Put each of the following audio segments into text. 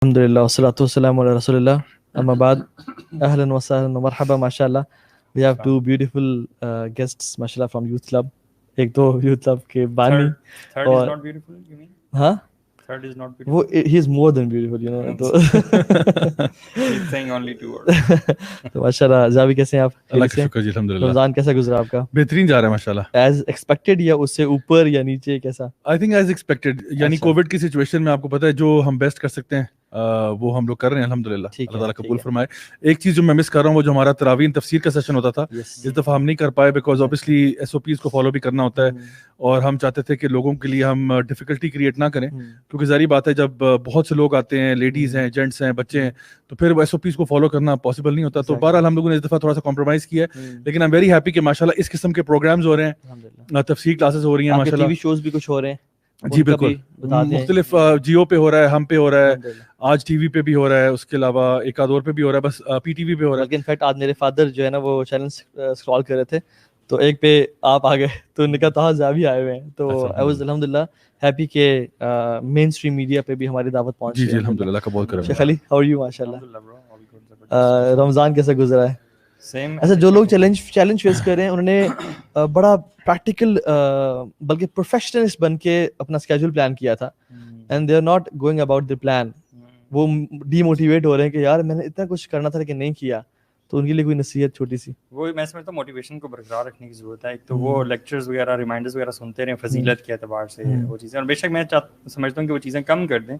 Alhamdulillah, wassalatu wassalamu ala rasulillah. Amma ba'd, ahlan wa sahlan wa marhaba, mashallah. We have two beautiful guests, mashallah, from Youth Club. Ek to Youth Club ke bani. Third is not beautiful, you mean? Huh? Third is not beautiful. He is more than beautiful, you know. He's saying only two words. تو ماشاءاللہ زاوی کیسے ہیں آپ؟ اللہ کا شکر جی الحمدللہ. رمضان کیسا گزرا آپ کا؟ بہترین جا رہا ہے ماشاءاللہ. ایز ایکسپیکٹڈ یا اس سے اوپر یا نیچے کیسا؟ I think as expected. یعنی کووڈ کی سچویشن میں آپ کو پتہ ہے جو ہم بیسٹ کر سکتے ہیں وہ ہم لوگ کر رہے ہیں الحمدللہ. اللہ تعالیٰ قبول فرمائے. ایک چیز جو میں مس کر رہا ہوں وہ جو ہمارا تراویح تفسیر کا سیشن ہوتا تھا اس دفعہ ہم نہیں کر پائے بیکاز obviously SOPs کو فالو بھی کرنا ہوتا ہے اور ہم چاہتے تھے کہ لوگوں کے لیے ہم ڈیفیکلٹی کریٹ نہ کریں کیونکہ ظاہری بات ہے جب بہت سے لوگ آتے ہیں, لیڈیز ہیں, جینٹس ہیں, بچے ہیں, تو پھر SOPs کو فالو کرنا پاسبل نہیں ہوتا. تو بہرحال ہم لوگوں نے اس دفعہ تھوڑا سا کمپرومائز کیا ہے لیکن آئی ایم ویری ہیپی کہ ماشاءاللہ اس قسم کے پروگرامز ہو رہے ہیں, تفسیر کلاسز ہو رہی ہیں ماشاءاللہ. ٹی وی شوز بھی کچھ ہو رہے ہیں. جی بالکل مختلف جیو پہ ہو رہا ہے, ہم پہ ہو رہا ہے, آج ٹی وی پہ بھی ہو رہا ہے, اس کے علاوہ ایک آدھ اور پہ بھی ہو رہا ہے, بس پی ٹی وی پہ ہو رہا ہے. لیکن انفیکٹ آج میرے فادر جو ہے نا وہ چینل اسکرول کر رہے تھے تو ایک پہ آپ آ گئے تو ان کا تھا زاوی آئے ہوئے ہیں تو آئی واز الحمدللہ ہیپی کہ مین اسٹریم میڈیا پہ بھی ہماری دعوت پہنچ جی جی الحمدللہ کا بہت کرم. شیخ علی ہاؤ آر یو؟ ماشاءاللہ رمضان کیسا گزرا ہے؟ ایسا جو لوگ چیلنج فیس کر رہے ہیں انہوں نے بڑا پریکٹیکل بلکہ پروفیشنلسٹ بن کے اپنا اسکیجول پلان کیا تھا and they are not going about the plan. وہ ڈی موٹیویٹ ہو رہے ہیں کہ یار میں نے اتنا کچھ کرنا تھا لیکن نہیں کیا. تو ان کے لیے کوئی نصیحت چھوٹی سی؟ وہ میں سمجھتا ہوں موٹیویشن کو برقرار رکھنے کی ضرورت ہے. ایک تو وہ لیکچرز وغیرہ ریمائنڈرز وغیرہ سنتے رہیں فضیلت کے اعتبار سے وہ چیزیں, اور بے شک میں سمجھتا ہوں کہ وہ چیزیں کم کر دیں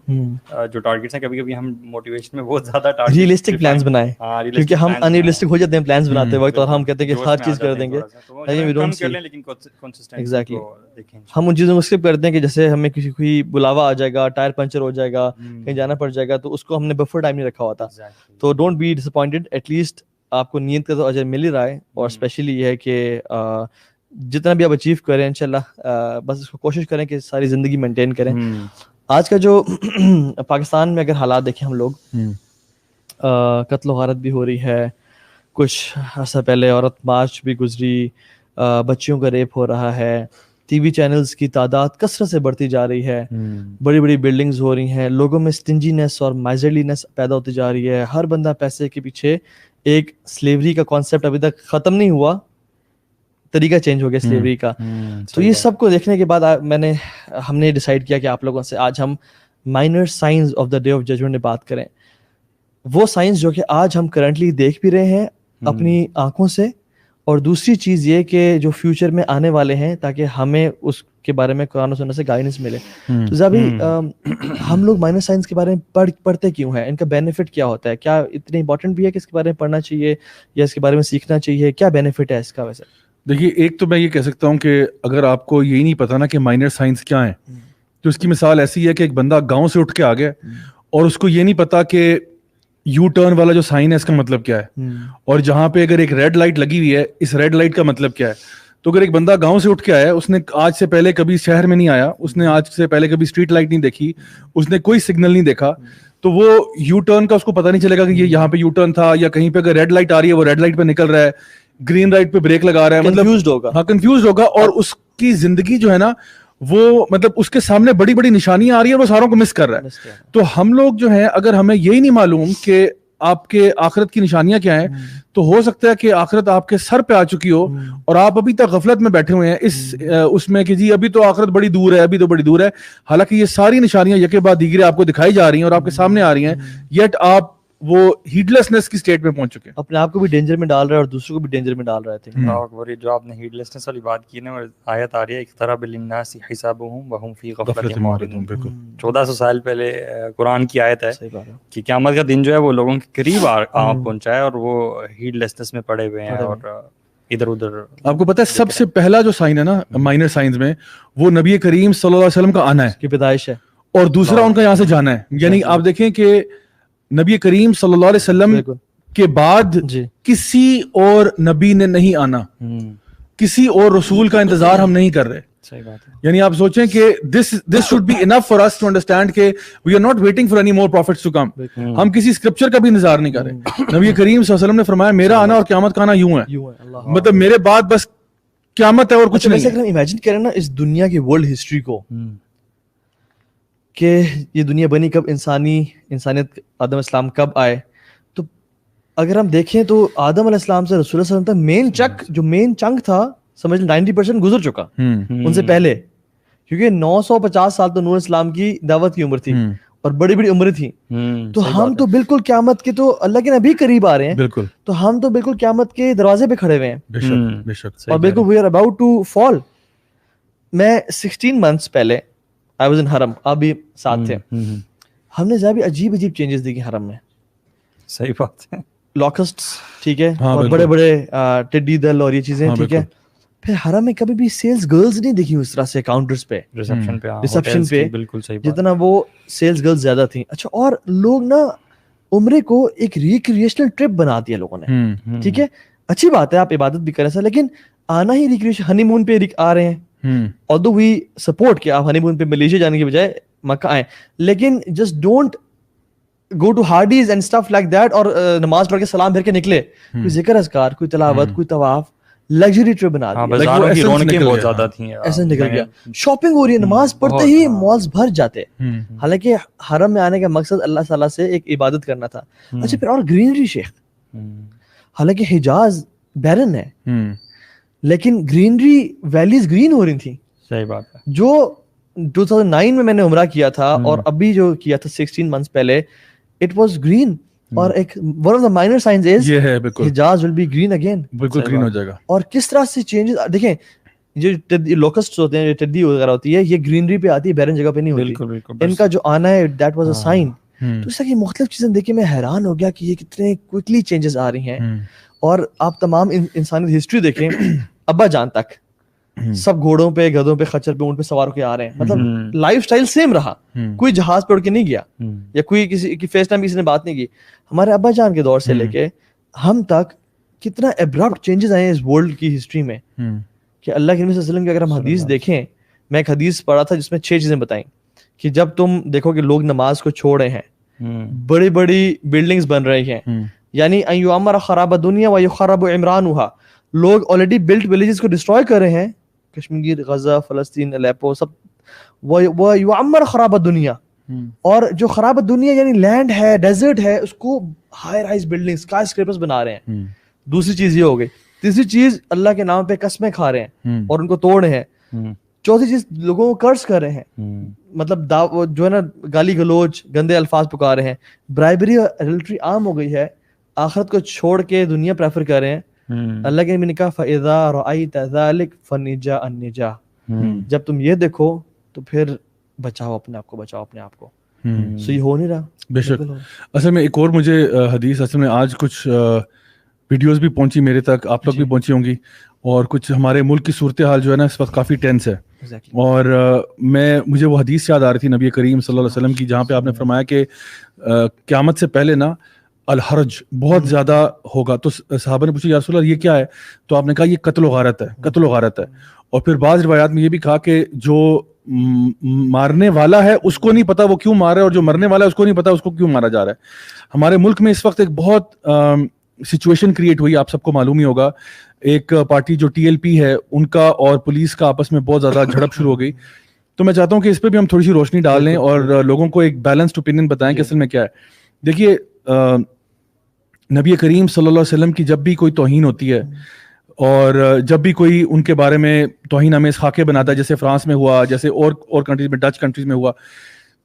جو ٹارگیٹس ہیں. کبھی کبھی ہم موٹیویشن میں بہت زیادہ ریئلسٹک پلانز بنائیں کیونکہ ہم ان ریئلسٹک ہو جاتے ہیں پلانز بناتے وقت اور ہم کہتے ہیں کہ ہر چیز کر دیں گے لیکن ایگزیکٹلی ہم ان چیزوں کو اسکپ کرتے ہیں کہ جیسے ہمیں کسی کوئی بلاوا آ جائے گا, ٹائر پنچر ہو جائے گا, کہیں جانا پڑ جائے گا تو اس کو ہم نے بفر ٹائم نہیں رکھا ہوا تھا. تو don't be disappointed, at least آپ کو نیت کا تو اجر مل ہی رہا ہے. اور اسپیشلی یہ ہے کہ جتنا بھی آپ اچیو کریں انشاءاللہ بس اس کو کوشش کریں کہ ساری زندگی مینٹین کریں. آج کا جو پاکستان میں اگر حالات دیکھیں ہم لوگ, قتل و غارت بھی ہو رہی ہے, کچھ عرصہ پہلے عورت مارچ بھی گزری, بچیوں کا ریپ ہو رہا ہے, ٹی وی چینلز کی تعداد کثرت سے بڑھتی جا رہی ہے, بڑی بڑی بلڈنگز ہو رہی ہیں, لوگوں میں اسٹنجینس اور مائزرلینس پیدا ہوتی جا رہی ہے, ہر بندہ پیسے کے پیچھے. ایک سلیوری کا کانسیپٹ ابھی تک ختم نہیں ہوا, طریقہ چینج ہو گیا سلیوری کا. تو یہ سب کو دیکھنے کے بعد ہم نے ڈیسائیڈ کیا کہ آپ لوگوں سے آج ہم minor signs of the day of judgement میں بات کریں. وہ سائنس جو کہ آج ہم کرنٹلی دیکھ بھی رہے ہیں اپنی آنکھوں سے, اور دوسری چیز یہ کہ جو فیوچر میں آنے والے ہیں تاکہ ہمیں اس کے بارے میں قرآن و سنت سے گائیڈنس ملے. تو زابی ہم لوگ مائنر سائنس کے بارے میں پڑھتے کیوں ہیں؟ ان کا بینیفٹ کیا ہوتا ہے؟ کیا اتنے امپورٹنٹ بھی ہے کہ اس کے بارے میں پڑھنا چاہیے یا اس کے بارے میں سیکھنا چاہیے؟ کیا بینیفٹ ہے اس کا؟ ویسے دیکھیے, ایک تو میں یہ کہہ سکتا ہوں کہ اگر آپ کو یہی نہیں پتا نا کہ مائنر سائنس کیا ہے تو اس کی مثال ایسی ہے کہ ایک بندہ گاؤں سے اٹھ کے آ گیا اور اس کو یہ نہیں پتا کہ یو ٹرن والا جو سائن ہے اس کا مطلب کیا ہے, اور جہاں پہ اگر ایک ریڈ لائٹ لگی ہوئی ہے اس ریڈ لائٹ کا مطلب کیا ہے. تو اگر ایک بندہ گاؤں سے اٹھ کے آیا, اس نے آج سے پہلے کبھی شہر میں نہیں آیا, اس نے آج سے پہلے کبھی اسٹریٹ لائٹ نہیں دیکھی, اس نے کوئی سگنل نہیں دیکھا, تو وہ یو ٹرن کا اس کو پتہ نہیں چلے گا کہ یہ یہاں پہ یو ٹرن تھا, یا کہیں پہ اگر ریڈ لائٹ آ رہی ہے وہ ریڈ لائٹ پہ نکل رہا ہے, گرین لائٹ پہ بریک لگا رہا ہے, مطلب کنفیوزڈ ہوگا. اور اس کی زندگی جو ہے نا وہ مطلب اس کے سامنے بڑی بڑی نشانیاں آ رہی ہیں اور وہ ساروں کو مس کر رہا ہے. تو ہم لوگ جو ہیں اگر ہمیں یہی نہیں معلوم کہ آپ کے آخرت کی نشانیاں کیا ہیں, تو ہو سکتا ہے کہ آخرت آپ کے سر پہ آ چکی ہو اور آپ ابھی تک غفلت میں بیٹھے ہوئے ہیں اس میں کہ جی ابھی تو آخرت بڑی دور ہے, ابھی تو بڑی دور ہے. حالانکہ یہ ساری نشانیاں یکے بعد دیگرے آپ کو دکھائی جا رہی ہیں اور آپ کے سامنے آ رہی ہیں, یٹ آپ وہ ہیڈلیسنس کی سٹیٹ میں پہنچ چکے ہیں. اپنے آپ کو بھی ڈینجر میں ڈال رہا ہے اور دوسروں کو بھی ڈینجر میں ڈال رہا ہے. جو آپ نے ہیڈلیسنس والی بات کی نا, آیت آ رہی ہے اقترب للناس حسابهم وهم فی غفلۃ معرضون. 1400 سال پہلے قرآن کی آیت ہے کہ قیامت کا دن جو ہے وہ لوگوں کے قریب آ پہنچا ہے اور وہ ہیڈلیسنس میں پڑے ہوئے ہیں اور ادھر ادھر. آپ کو پتہ ہے سب سے پہلا جو سائن ہے نا مائنر سائنس میں, وہ نبی کریم صلی اللہ علیہ وسلم کا آنا ہے, کی پیدائش ہے, اور دوسرا ان کا یہاں سے جانا ہے. یعنی آپ دیکھیں کہ نبی کریم صلی اللہ علیہ وسلم کے بعد کسی اور نبی نے نہیں آنا, کسی اور رسول کا انتظار ہم نہیں کر رہے. یعنی آپ سوچیں کہ this should be enough for us to understand کہ we are not waiting for any more prophets to come. ہم کسی اسکرپچر کا بھی انتظار نہیں کر رہے. نبی کریم صلی اللہ علیہ وسلم نے فرمایا میرا آنا اور قیامت کا آنا یوں ہے, مطلب میرے بعد بس قیامت ہے اور کچھ نہیں. اگر ہم امیجن کریں نا اس دنیا کی ورلڈ ہسٹری کو, کہ یہ دنیا بنی کب, انسانیت آدم السلام کب آئے. تو اگر ہم دیکھیں تو آدم علیہ السلام سے رسول اللہ صلی اللہ علیہ وسلم تک جو مین چنک تھا سمجھ لیں 90% گزر چکا ان سے پہلے, کیونکہ 950 سال تو نوح علیہ السلام کی دعوت کی عمر تھی اور بڑی بڑی عمریں تھیں. تو ہم تو بالکل قیامت کے, تو اللہ کے نبی قریب آ رہے ہیں بالکل, تو ہم تو بالکل قیامت کے دروازے پہ کھڑے ہوئے ہیں اور بالکل we are about to fall. میں 16 months پہلے آئی واز ان حرم, آپ بھی ساتھ تھے, ہم نے ذرا عجیب چینجز دیکھی حرم میں. صحیح بات ہے, لاکسٹس ٹھیک ہے, اور بڑے بڑے ٹڈی دل اور یہ چیزیں ٹھیک ہے. پھر حرم میں کبھی بھی سیلز گرلز نہیں دیکھی اس طرح سے کاؤنٹرز پہ, ریسپشن پہ, بالکل صحیح جتنا وہ سیلز گرلز زیادہ تھیں. اچھا, اور لوگ نا عمرے کو ایک ریکریشنل ٹرپ بنا دیا لوگوں نے, ٹھیک ہے, اچھی بات ہے آپ عبادت بھی کریں سر, لیکن آنا ہی ریکریشن, ہنی مون پہ آ رہے ہیں, although we support کہ آپ ہنی مون پہ ملیشیا جانے کی بجائے مکہ آئیں, لیکن just don't go to Hardee's and stuff like that, اور نماز پڑھ کے سلام پھر کے نکلے, کوئی ذکر اذکار, کوئی تلاوت, کوئی طواف, لگژری ٹرپ بنا دیا. بازاروں کی رونقیں بہت زیادہ تھیں, ایسا نکل گیا, شاپنگ ہو رہی ہے, نماز پڑھتے ہی مالز بھر جاتے. حالانکہ حرم میں آنے کا مقصد اللہ تعالیٰ سے ایک عبادت کرنا تھا. اچھا, پھر اور گرینری شیخ, حالانکہ حجاز بیرن ہے لیکن گرینری ویلیز گرین ہو رہی تھیں. صحیح بات ہے. جو 2009 میں نے عمرہ کیا تھا اور ابھی جو کیا تھا 16 months پہلے, اٹ واز گرین. اور ایک one of the minor signs is یہ ہے بالکل حجاز ول بی گرین اگین, بالکل گرین ہو جائے گا. اور کس طرح سے چینجز دیکھیں, جو لوکسٹ ہوتے ہیں, جو ٹڈی وغیرہ ہوتی ہے, یہ گرینری پہ آتی ہے, بیرن جگہ پہ نہیں ہوتی. ان کا جو آنا ہے دیٹ واز اے سائن. تو اس طرح کی مختلف چیزیں دیکھ کے میں حیران ہو گیا کہ یہ کتنے کوئکلی چینجز آ رہی ہیں. اور آپ تمام انسانی ہسٹری دیکھیں, ابا جان تک سب گھوڑوں پہ, گدھوں پہ, خچر پہ, اونٹ پہ سوار ہو کے آ رہے ہیں. مطلب لائف سٹائل سیم رہا, کوئی جہاز پہ اڑ کے نہیں گیا, یا کوئی کسی کی فیس ٹائم کسی نے بات نہیں کی. ہمارے ابا جان کے دور سے لے کے ہم تک کتنا ابرپٹ چینجز آئے ہیں اس ورلڈ کی ہسٹری میں, کہ اللہ کے نبی صلی اللہ علیہ وسلم کی اگر ہم حدیث دیکھیں, میں ایک حدیث پڑھا تھا جس میں 6 چیزیں بتائیں کہ جب تم دیکھو کہ لوگ نماز کو چھوڑ رہے ہیں, بڑی بڑی بلڈنگز بن رہی ہیں, یعنی ان یعمر خراب دنیا و یخرب عمرانها, لوگ آلریڈی بلٹ ولیجز کو ڈسٹروائے کر رہے ہیں, کشمیر, غزہ, فلسطین, الیپو, سب, وہ یعمر خراب دنیا, اور جو خراب دنیا یعنی لینڈ ہے, ڈیزرٹ ہے, اس کو high rise building, sky scrapers بنا رہے ہیں. دوسری چیز یہ ہو گئی. تیسری چیز اللہ کے نام پہ قسمیں کھا رہے ہیں اور ان کو توڑ رہے ہیں. چوتھی چیز لوگوں کو قرض کر رہے ہیں, مطلب جو ہے نا گالی گلوچ, گندے الفاظ پکار رہے ہیں. برائبری اور ایڈلٹری عام ہو گئی ہے, آخرت کو چھوڑ کے دنیا پریفر کر رہے ہیں. اللہ کے نبی نے کہا فَإِذَا رَأَيْتَ ذَلِكَ فَنِجَا النِّجَا, جب تم یہ دیکھو تو پھر بچاؤ اپنے آپ کو, بچاؤ اپنے آپ کو. سو یہ ہو نہیں رہا. بے شک. اصل میں ایک اور مجھے حدیث, اصل میں آج کچھ ویڈیوز بھی پہنچی میرے تک, آپ تک بھی پہنچی ہوں گی, اور کچھ ہمارے ملک کی صورتحال جو ہے نا اس وقت کافی ٹینس ہے. اور مجھے وہ حدیث یاد آ رہی تھی نبی کریم صلی اللہ علیہ وسلم کی, جہاں پہ آپ نے فرمایا کہ قیامت سے پہلے نا الحرج بہت زیادہ ہوگا. تو صحابہ نے پوچھا یا رسول اللہ یہ کیا ہے, تو آپ نے کہا یہ قتل و غارت ہے, قتل و غارت ہے. اور پھر بعض روایات میں یہ بھی کہا کہ جو مارنے والا ہے اس کو نہیں پتا وہ کیوں مار رہا ہے, اور جو مرنے والا ہے اس کو نہیں پتا اس کو کیوں مارا جا رہا ہے. ہمارے ملک میں اس وقت ایک بہت سچویشن کریٹ ہوئی, آپ سب کو معلوم ہی ہوگا. ایک پارٹی جو TLP ہے ان کا اور پولیس کا آپس میں بہت زیادہ جھڑپ شروع ہو گئی. تو میں چاہتا ہوں کہ اس پہ بھی ہم تھوڑی سی روشنی ڈال لیں اور لوگوں کو ایک بیلنسڈ اوپینین بتائیں کہ اصل میں کیا ہے. دیکھیے نبی کریم صلی اللہ علیہ وسلم کی جب بھی کوئی توہین ہوتی ہے, اور جب بھی کوئی ان کے بارے میں توہین امیز خاکے بناتا ہے, جیسے فرانس میں ہوا, جیسے اور کنٹریز میں, ڈچ کنٹریز میں ہوا,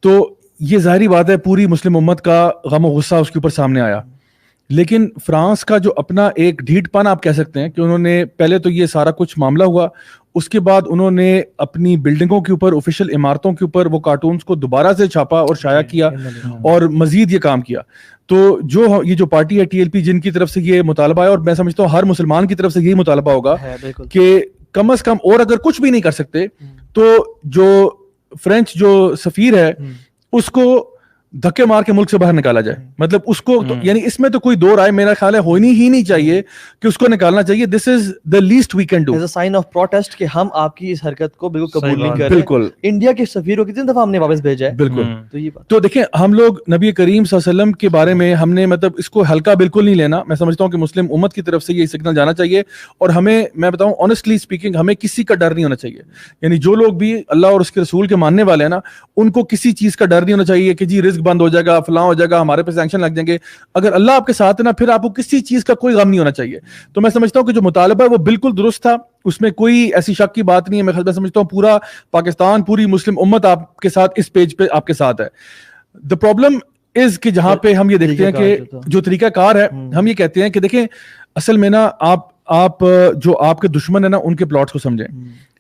تو یہ ظاہری بات ہے پوری مسلم امت کا غم و غصہ اس کے اوپر سامنے آیا. لیکن فرانس کا جو اپنا ایک ڈھیٹ پن آپ کہہ سکتے ہیں کہ انہوں نے پہلے تو یہ سارا کچھ معاملہ ہوا, اس کے بعد انہوں نے اپنی بلڈنگوں کے اوپر, آفیشیل عمارتوں کے اوپر وہ کارٹونز کو دوبارہ سے چھاپا اور شائع کیا, اور مزید یہ کام کیا. تو یہ جو پارٹی ہے TLP, جن کی طرف سے یہ مطالبہ ہے, اور میں سمجھتا ہوں ہر مسلمان کی طرف سے یہی مطالبہ ہوگا کہ کم از کم, اور اگر کچھ بھی نہیں کر سکتے تو جو فرینچ جو سفیر ہے اس کو دھکے مار کے ملک سے باہر نکالا جائے. مطلب اس کو یعنی اس میں تو کوئی دو رائے میرا خیال ہے ہونی ہی نہیں چاہیے کہ اس کو نکالنا چاہیے. This is the least we can do as a sign of protest کہ ہم آپ کی اس حرکت کو بالکل قبول نہیں کر رہے. بالکل. انڈیا کے سفیر کو کتنی دفعہ ہم نے واپس بھیجا ہے. بالکل. تو دیکھیں ہم لوگ نبی کریم صلی اللہ علیہ وسلم کے بارے میں ہم نے مطلب اس کو ہلکا بالکل نہیں لینا. میں سمجھتا ہوں کہ مسلم امت کی طرف سے یہ سگنل جانا چاہیے, اور ہمیں میں بتاؤں آنیسٹلی اسپیکنگ ہمیں کسی کا ڈر نہیں ہونا چاہیے. یعنی جو لوگ بھی اللہ اور اس کے رسول کے ماننے والے ہیں نا, ان کو کسی چیز کا ڈر نہیں ہونا چاہیے کہ جی رزق بند ہو جائے گا, فلاں ہو جائے گا, ہمارے پہ سینکشن لگ جائیں گے. اگر اللہ آپ کے ساتھ ہے نا, پھر آپ کو کسی چیز کا کوئی غم نہیں ہونا چاہیے. تو میں سمجھتا ہوں کہ جو مطالبہ ہے وہ بالکل درست تھا, اس میں کوئی ایسی شک کی بات نہیں ہے. میں سمجھتا ہوں پورا پاکستان, پوری مسلم امت آپ کے ساتھ اس پیج پہ آپ کے ساتھ ہے. دا پرابلم از کہ جہاں پہ ہم یہ دیکھتے ہیں کہ جو طریقہ کار ہے, ہم یہ کہتے ہیں کہ دیکھیں اصل میں نا آپ جو آپ کے دشمن ہیں نا ان کے پلاٹس کو سمجھیں.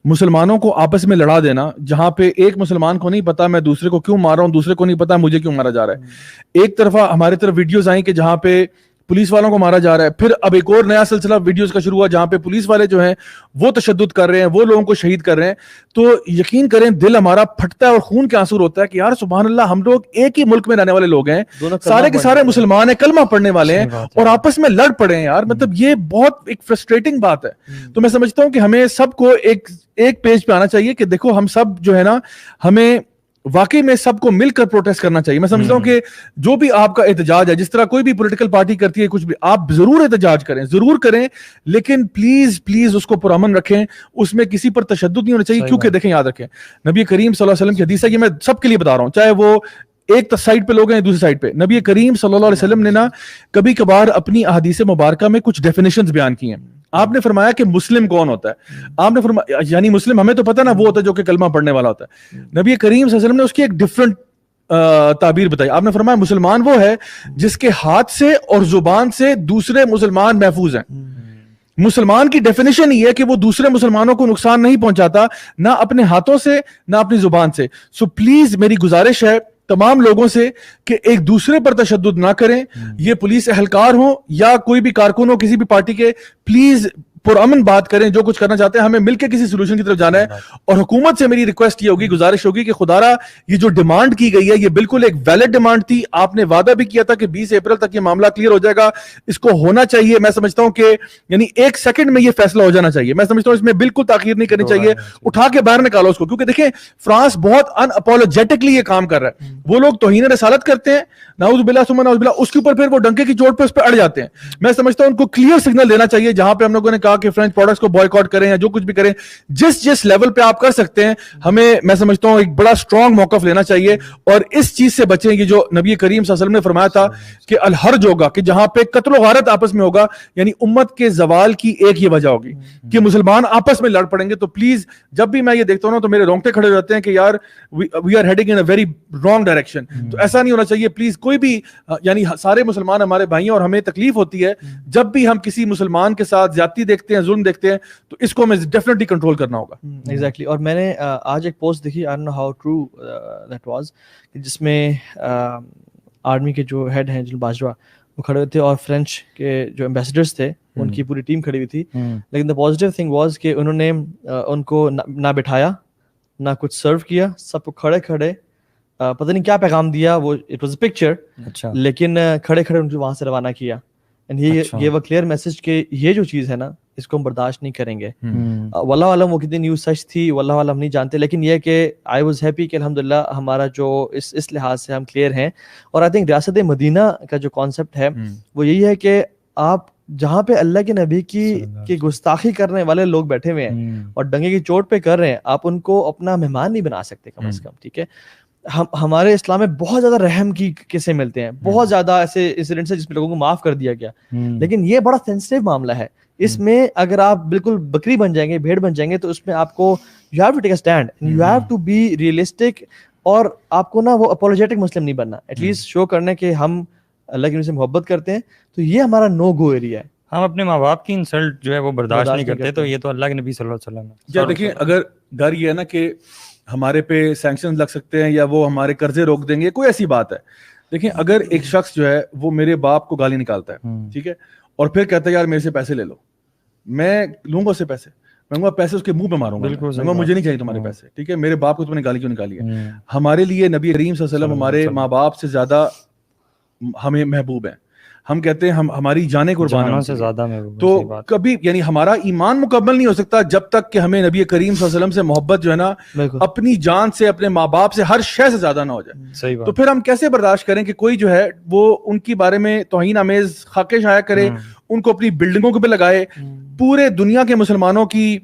مسلمانوں کو آپس میں لڑا دینا, جہاں پہ ایک مسلمان کو نہیں پتا میں دوسرے کو کیوں مار رہا ہوں, دوسرے کو نہیں پتا مجھے کیوں مارا جا رہا ہے. ایک طرفہ ہمارے طرف ویڈیوز آئیں کہ جہاں پہ پولیس والوں کو مارا جا رہا ہے, پھر اب ایک اور نیا سلسلہ ویڈیوز کا شروع ہوا جہاں پہ پولیس والے جو ہیں وہ تشدد کر رہے ہیں, وہ لوگوں کو شہید کر رہے ہیں. تو یقین کریں دل ہمارا پھٹتا ہے اور خون کے آنسو ہوتا ہے کہ یار سبحان اللہ, ہم لوگ ایک ہی ملک میں رہنے والے لوگ ہیں, سارے کے سارے مسلمان ہیں, کلمہ پڑھنے والے ہیں, اور آپس میں لڑ پڑے ہیں یار. مطلب یہ بہت ایک فرسٹریٹنگ بات ہے. تو میں سمجھتا ہوں کہ ہمیں سب کو ایک پیج پہ آنا چاہیے کہ دیکھو ہم سب جو ہے نا, ہمیں واقعی میں سب کو مل کر پروٹیسٹ کرنا چاہیے. میں سمجھتا ہوں کہ جو بھی آپ کا احتجاج ہے, جس طرح کوئی بھی پولیٹیکل پارٹی کرتی ہے کچھ بھی, آپ ضرور احتجاج کریں, ضرور کریں, لیکن پلیز اس کو پرامن رکھیں, اس میں کسی پر تشدد نہیں ہونا چاہیے. کیونکہ دیکھیں یاد رکھیں نبی کریم صلی اللہ علیہ وسلم کی حدیث ہے, یہ میں سب کے لیے بتا رہا ہوں, چاہے وہ ایک سائڈ پہ لوگ ہیں دوسری سائڈ پہ. نبی کریم صلی اللہ علیہ وسلم نے نا کبھی کبھار اپنی احادیث مبارکہ میں کچھ ڈیفینیشنز بیان کی ہیں. آپ نے فرمایا کہ مسلم کون ہوتا ہے, آپ نے فرمایا یعنی مسلم ہمیں تو پتہ نا وہ ہوتا ہے جو کہ کلمہ پڑھنے والا ہوتا ہے. نبی کریم صلی اللہ علیہ وسلم نے اس کی ایک ڈفرنٹ تعبیر بتائی. آپ نے فرمایا مسلمان وہ ہے جس کے ہاتھ سے اور زبان سے دوسرے مسلمان محفوظ ہیں. مسلمان کی ڈیفینیشن یہ ہے کہ وہ دوسرے مسلمانوں کو نقصان نہیں پہنچاتا, نہ اپنے ہاتھوں سے نہ اپنی زبان سے. سو پلیز میری گزارش ہے تمام لوگوں سے کہ ایک دوسرے پر تشدد نہ کریں. یہ پولیس اہلکار ہوں یا کوئی بھی کارکن ہو کسی بھی پارٹی کے, پلیز پرامن بات کریں. جو کچھ کرنا چاہتے ہیں ہمیں مل کے کسی سولوشن کی طرف جانا ہے. اور حکومت سے میری ریکویسٹ یہ ہوگی, گزارش ہوگی کہ خدا را یہ جو ڈیمانڈ کی گئی ہے یہ بالکل ایک ویلڈ ڈیمانڈ تھی. آپ نے وعدہ بھی کیا تھا کہ 20 اپریل تک یہ معاملہ کلیئر ہو جائے گا, اس کو ہونا چاہیے. میں سمجھتا ہوں کہ یعنی ایک سیکنڈ میں یہ فیصلہ ہو جانا چاہیے. میں سمجھتا ہوں اس میں بالکل تاخیر نہیں کرنی چاہیے, اٹھا کے باہر نکالو اس کو. کیونکہ دیکھیں فرانس بہت ان اپولوجیٹکلی یہ کام کر رہا ہے. وہ لوگ توہین رسالت کرتے ہیں, نعوذ باللہ ثم نعوذ باللہ, اس کے اوپر پھر وہ ڈنکے کی چوٹ پہ اس پہ اڑ جاتے ہیں. میں سمجھتا ہوں ان کو کلیئر سگنل دینا چاہیے, جہاں پہ ہم لوگوں نے کہا کہ فرینچ پروڈکٹس کو بوائیکاٹ کریں یا جو کچھ بھی کریں, جس لیول پہ آپ کر سکتے ہیں, ہمیں میں سمجھتا ہوں ایک بڑا اسٹرانگ موقف لینا چاہیے. اور اس چیز سے بچیں گے جو نبی کریم صلی اللہ علیہ وسلم نے فرمایا تھا کہ الحرج ہوگا, کہ جہاں پہ قتل و غارت آپس میں ہوگا, یعنی امت کے زوال کی ایک یہ وجہ ہوگی کہ مسلمان آپس میں لڑ پڑیں گے. تو پلیز جب بھی میں یہ دیکھتا ہوں نا تو میرے رونگٹے کھڑے ہو جاتے ہیں کہ یار we are heading in a very wrong direction. تو ایسا نہیں ہونا چاہیے پلیز. کوئی بھی یعنی سارے مسلمان ہمارے بھائی ہیں, اور ہمیں تکلیف ہوتی ہے جب بھی ہم کسی مسلمان کے ساتھ زیادتی دیکھتے ہیں, ظلم دیکھتے ہیں, تو اس کو ہمیں ڈیفینیٹلی کنٹرول کرنا ہوگا. ایگزیکٹلی. اور میں نے آج ایک پوسٹ دیکھی, I don't know how true that was, جس میں آرمی کے جو ہیڈ ہیں جنرل باجوہ وہ کھڑے ہوئے تھے, اور فرینچ کے جو ایمبیسڈرز تھے ان کی پوری ٹیم کھڑی ہوئی تھی. لیکن دا پازیٹیو تھنگ واز کہ انہوں نے ان کو نہ بٹھایا نہ کچھ سرو کیا, سب کو کھڑے کھڑے پتہ نہیں کیا پیغام دیا, وہ اٹ واز اے پکچر, لیکن کھڑے کھڑے ان کو وہاں سے روانہ کیا. And he give a clear message کہ یہ جو چیز ہے نا اس کو ہم برداشت نہیں کریں گے. واللہ عالم وہ کتنی نیوز سچ تھی واللہ عالم نہیں جانتے, لیکن یہ کہ آئی واز ہیپی کہ الحمدللہ ہمارا جو اس لحاظ سے ہم کلیئر ہیں. اور آئی تھنک ریاست مدینہ کا جو کانسیپٹ ہے وہ یہی ہے کہ آپ جہاں پہ اللہ کے نبی کی گستاخی کرنے والے لوگ بیٹھے ہوئے ہیں اور ڈنگے کی چوٹ پہ کر رہے ہیں, آپ ان کو اپنا مہمان نہیں بنا سکتے کم از کم. ٹھیک ہے, ہمارے اسلام میں بہت زیادہ رحم کی قصے ملتے ہیں, بہت زیادہ ایسے انسیڈنٹس ہیں جس میں لوگوں کو معاف کر دیا گیا, لیکن یہ بڑا سینسٹیو معاملہ ہے. اس میں اگر آپ بالکل بکری بن جائیں گے, بھیڑ بن جائیں گے, تو اس میں آپ کو you have to take a stand, you have to be realistic, اور آپ کو نا وہ اپولوجیٹک مسلم نہیں بننا, ایٹ لیسٹ شو کرنے کہ ہم اللہ کے نبی سے محبت کرتے ہیں. تو یہ ہمارا نو گو ایریا ہے. ہم اپنے ماں باپ کی انسلٹ جو ہے وہ برداشت نہیں کرتے, تو یہ تو اللہ کے نبی صلی اللہ علیہ وسلم. یا دیکھیں اگر ڈر یہ ہے نا کہ ہمارے پہ سینکشن لگ سکتے ہیں یا وہ ہمارے قرضے روک دیں گے, کوئی ایسی بات ہے. دیکھیں اگر ایک شخص جو ہے وہ میرے باپ کو گالی نکالتا ہے, ٹھیک ہے, اور پھر کہتا ہے یار میرے سے پیسے لے لو, میں لوں گا اس سے پیسے. میں کہوں گا پیسے اس کے منہ پہ ماروں گا, مجھے نہیں چاہیے تمہارے پیسے, ٹھیک ہے, میرے باپ کو تم نے گالی کیوں نکالی ہے. ہمارے لیے نبی کریم صلی اللہ علیہ وسلم ہمارے ماں باپ سے زیادہ ہمیں محبوب ہیں. ہم کہتے ہیں ہماری جانیں قربان سے زیادہ محبوب. تو کبھی یعنی ہمارا ایمان مکمل نہیں ہو سکتا جب تک کہ ہمیں نبی کریم صلی اللہ علیہ وسلم سے محبت جو ہے نا اپنی جان سے, اپنے ماں باپ سے, ہر شے سے زیادہ نہ ہو جائے. تو پھر ہم کیسے برداشت کریں کہ کوئی جو ہے وہ ان کے بارے میں توہین آمیز خاکے شائع کرے, ان کو اپنی بلڈنگوں پہ لگائے, پورے دنیا کے مسلمانوں کی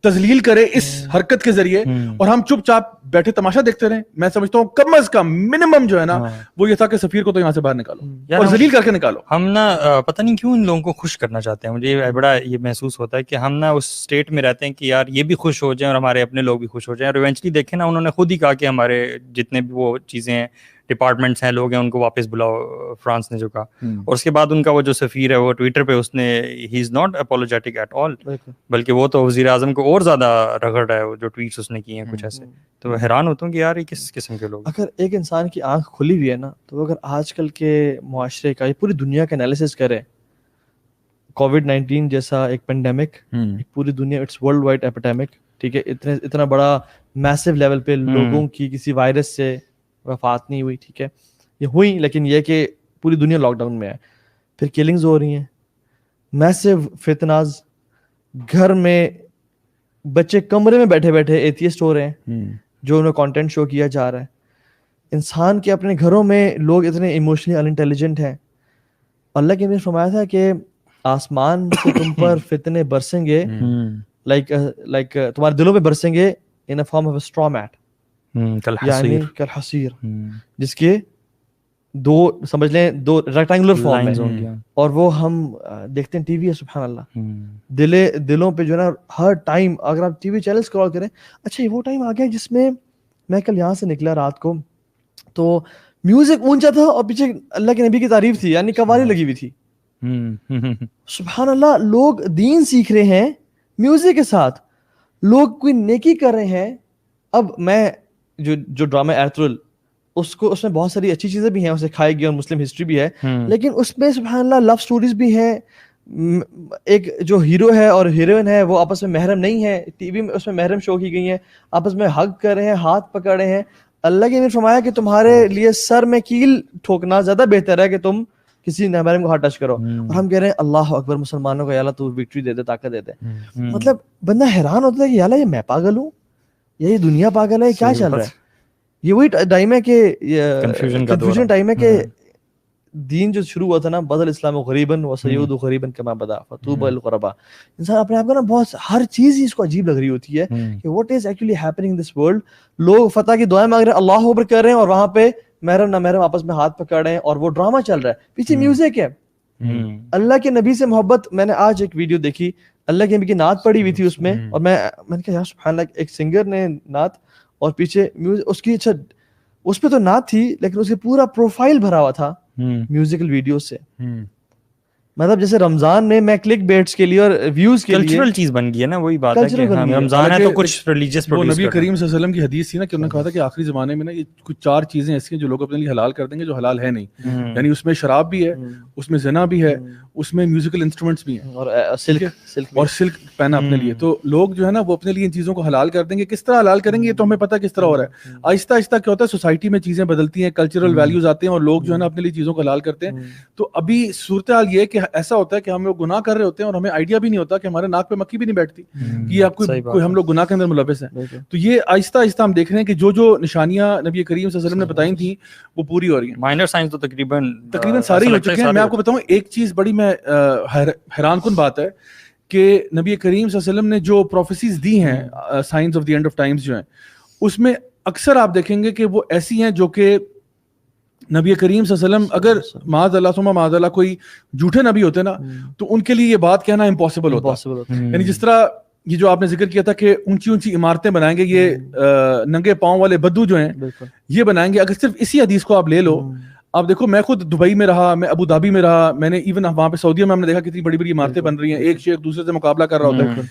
تذلیل کرے اس حرکت کے ذریعے, اور ہم چپ چاپ بیٹھے تماشا دیکھتے رہیں. میں سمجھتا ہوں کم از کم منیمم جو ہے نا وہ یہ تھا کہ سفیر کو تو یہاں سے باہر نکالو اور ذلیل کر کے نکالو. ہم نا پتہ نہیں کیوں ان لوگوں کو خوش کرنا چاہتے ہیں. مجھے بڑا یہ محسوس ہوتا ہے کہ ہم نا اس اسٹیٹ میں رہتے ہیں کہ یار یہ بھی خوش ہو جائیں اور ہمارے اپنے لوگ بھی خوش ہو جائیں. اور ایونچولی دیکھیں نا, انہوں نے خود ہی کہا کہ ہمارے جتنے بھی وہ چیزیں ہیں, ڈپارٹمنٹس ہیں, لوگ ہیں, ان کو واپس بلاؤ, فرانس نے جو کہا. اور اس کے بعد ان کا وہ جو سفیر ہے وہ ٹویٹر پہ اس نے he is not apologetic at all, بلکہ وہ تو وزیر اعظم کو اور زیادہ رگڑ رہا ہے جو ٹویٹس اس نے کیے ہیں کچھ ایسے. تو حیران ہوتا ہوں کہ یار یہ کس قسم کے لوگ. اگر ایک انسان کی آنکھ کھلی ہوئی ہے نا, تو اگر آج کل کے معاشرے کا, یہ پوری دنیا کا انالیسس کرے, کووڈ-19 جیسا ایک پینڈیمک, پوری دنیا, اٹس ورلڈ وائڈ ایپیڈیمک, ٹھیک ہے, اتنا بڑا میسو لیول پہ لوگوں کی کسی وائرس سے وفات نہیں ہوئی, ٹھیک ہے, یہ ہوئی, لیکن یہ کہ پوری دنیا لاک ڈاؤن میں ہے. پھر کلنگز ہو رہی ہیں, میسو فتناز, گھر میں بچے کمرے میں بیٹھے بیٹھے ایتھیسٹ ہو رہے ہیں جو انہیں کانٹینٹ شو کیا جا رہا ہے. انسان کے اپنے گھروں میں لوگ اتنے ایموشنلی ان انٹیلیجنٹ ہیں. اللہ کے نے فرمایا تھا کہ آسمان سے تم پر فتنے برسیں گے, لائک تمہارے دلوں پہ برسیں گے in a form of a straw mat, یعنی کالحصیر, جس کے دو سمجھ لیں دو ریکٹینگولر فارم ہے, اور وہ ہم دیکھتے ہیں ٹی وی ہے, سبحان اللہ, دلوں پہ جو ہے نا ہر ٹائم اگر آپ ٹی وی چینل اسکرول کریں, اچھا یہ وہ ٹائم آ گیا جس میں میں کل یہاں سے نکلا رات کو تو میوزک اونچا تھا اور پیچھے اللہ کے نبی کی تعریف تھی, یعنی قوالی لگی ہوئی تھی. سبحان اللہ, لوگ دین سیکھ رہے ہیں میوزک کے ساتھ, لوگ کوئی نیکی کر رہے ہیں. اب میں جو ڈرامہ ایرترل, اس میں بہت ساری اچھی چیزیں بھی ہیں, اسے کھائے گی اور مسلم ہسٹری بھی ہے, لیکن اس میں سبحان اللہ لو سٹوریز بھی ہیں. ایک جو ہیرو ہے اور ہیروئن ہے وہ آپس میں محرم نہیں ہے, ٹی وی میں اس میں محرم شو کی گئی ہیں, آپس میں ہگ کر رہے ہیں, ہاتھ پکڑ رہے ہیں. اللہ کے نے فرمایا کہ تمہارے لیے سر میں کیل ٹھوکنا زیادہ بہتر ہے کہ تم کسی نامحرم کو ہاتھ ٹچ کرو. اور ہم کہہ رہے ہیں اللہ اکبر, مسلمانوں کو یا اللہ تو وکٹری دے دے, طاقت دے دے. مطلب بندہ حیران ہوتا ہے کہ یا اللہ یہ میں پاگل ہوں یا یہ دنیا پاگل ہے, کیا چل رہا ہے. یہ وہی ٹائم ہے کہ کنفیوژن ٹائم ہے کہ دین جو شروع ہوا تھا نا, بدل اسلام غریباً و سیعود غریباً کما بدا فطوبى للغرباء. انسان اپنے آپ کو نا بہت ہر چیز ہی اس کو عجیب لگ رہی ہوتی ہے کہ what is actually happening in this world. لوگ فتح کی دعائیں مانگ رہے ہیں, اللہ اکبر کر رہے ہیں, اور وہاں پہ محرم نہ محرم آپس میں ہاتھ پکڑ رہے ہیں, اور وہ ڈرامہ چل رہا ہے, پیچھے میوزک ہے. اللہ کے نبی سے محبت, میں نے آج ایک ویڈیو دیکھی, اللہ کے نبی کی نعت پڑھی ہوئی تھی اس میں, اور میں نے کہا یار سبحان اللہ, ایک سنگر نے نعت اور پیچھے میوزک اس کی, اچھا اس پہ تو نعت تھی لیکن اس کے پورا پروفائل بھرا ہوا تھا میوزیکل ویڈیوز سے. مطلب جیسے رمضان میں میں کلک بیٹس کے لیے اور ویوز کے لیے کلچرل چیز بن گئی ہے نا, وہی بات ہے کہ رمضان ہے تو کچھ ریلیجیس پروڈیوس. نبی کریم صلی اللہ علیہ وسلم کی حدیث تھی نا کہ انہوں نے کہا تھا کہ آخری زمانے میں نا یہ کچھ 4 چیزیں ایسی ہیں جو لوگ اپنے لیے حلال کر دیں گے جو حلال ہے نہیں, یعنی اس میں شراب بھی ہے, اس میں زنا بھی ہے, اس میں میوزیکل انسٹرومنٹس بھی ہیں, اور سلک پہنا اپنے لیے. تو لوگ جو ہے نا وہ اپنے لیے ان چیزوں کو حلال کر دیں گے. کس طرح حلال کریں گے یہ تو ہمیں پتہ کس طرح ہو رہا ہے. آہستہ آہستہ کیا ہوتا ہے, سوسائٹی میں چیزیں بدلتی ہیں, کلچرل ویلیوز آتے ہیں, اور لوگ جو ہے نا اپنے لیے چیزوں کو حلال کرتے ہیں. تو ابھی صورتحال یہ ہے کہ ایسا ہوتا ہے کہ ہم لوگ گناہ کر رہے ہوتے ہیں اور ہمیں آئیڈیا بھی نہیں ہوتا کہ ہمارے ناک پہ مکھی بھی نہیں بیٹھتی کہ آپ کوئی ہم لوگ گناہ کے اندر ملوث ہیں. تو یہ آہستہ آہستہ ہم دیکھ رہے ہیں کہ جو نشانیاں نبی کریم صلی اللہ علیہ وسلم نے بتائی تھیں وہ پوری ہو رہی ہیں. مائنر سائنس تو تقریباً سارے ہو چکے ہیں. میں آپ کو بتاؤں ایک چیز بڑی میں حیران کن بات ہے کہ نبی کریم صلی اللہ علیہ وسلم نے جو پروفیسیز دی ہیں science of the end of Times جو ہیں, اس میں اکثر آپ دیکھیں گے کہ وہ ایسی ہیں جو کہ نبی کریم صلی اللہ علیہ وسلم اگر معاذ اللہ ثم معاذ اللہ کوئی جھوٹے نبی ہوتے نا تو ان کے لیے یہ بات کہنا امپاسبل ہوتا. یعنی جس طرح یہ جو آپ نے ذکر کیا تھا کہ اونچی اونچی عمارتیں بنائیں گے یہ ننگے پاؤں والے بدو جو ہیں یہ بنائیں گے, اگر صرف اسی حدیث کو آپ لے لو, آپ دیکھو میں خود دبئی میں رہا, میں ابو دھابی میں رہا, میں نے ایون وہاں پہ سعودیہ میں ہم نے دیکھا کتنی بڑی بڑی عمارتیں بن رہی ہیں, ایک شیخ دوسرے سے مقابلہ کر رہا ہوتا ہے.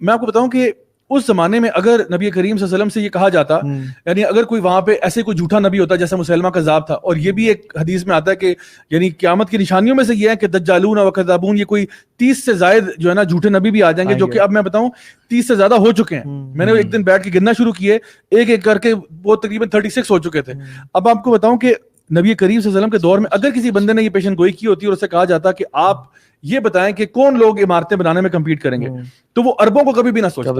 میں آپ کو بتاؤں کہ اس زمانے میں اگر نبی کریم صلی اللہ علیہ وسلم سے یہ کہا جاتا, یعنی اگر کوئی وہاں پہ ایسے کوئی جھوٹا نبی ہوتا جیسا مسلمہ کذاب تھا, اور یہ بھی ایک حدیث میں آتا ہے کہ یعنی قیامت کی نشانیوں میں سے یہ ہے کہ دجالون و کذابون, یہ کوئی 30 سے زائد جو ہے نا جھوٹے نبی بھی آ جائیں گے, جو کہ اب میں بتاؤں 30 سے زیادہ ہو چکے ہیں. میں نے ایک دن بیٹھ کے گننا شروع کیے, ایک ایک کر کے وہ تقریباً 36 ہو چکے تھے. اب آپ کو بتاؤں کہ نبی کریم صلی اللہ علیہ وسلم کے دور میں اگر کسی بندے نے یہ پیشن گوئی کی ہوتی اور اسے کہا جاتا کہ آپ یہ بتائیں کہ کون لوگ عمارتیں بنانے میں کمپیٹ کریں گے, تو وہ عربوں کو کبھی بھی نہ سوچتا.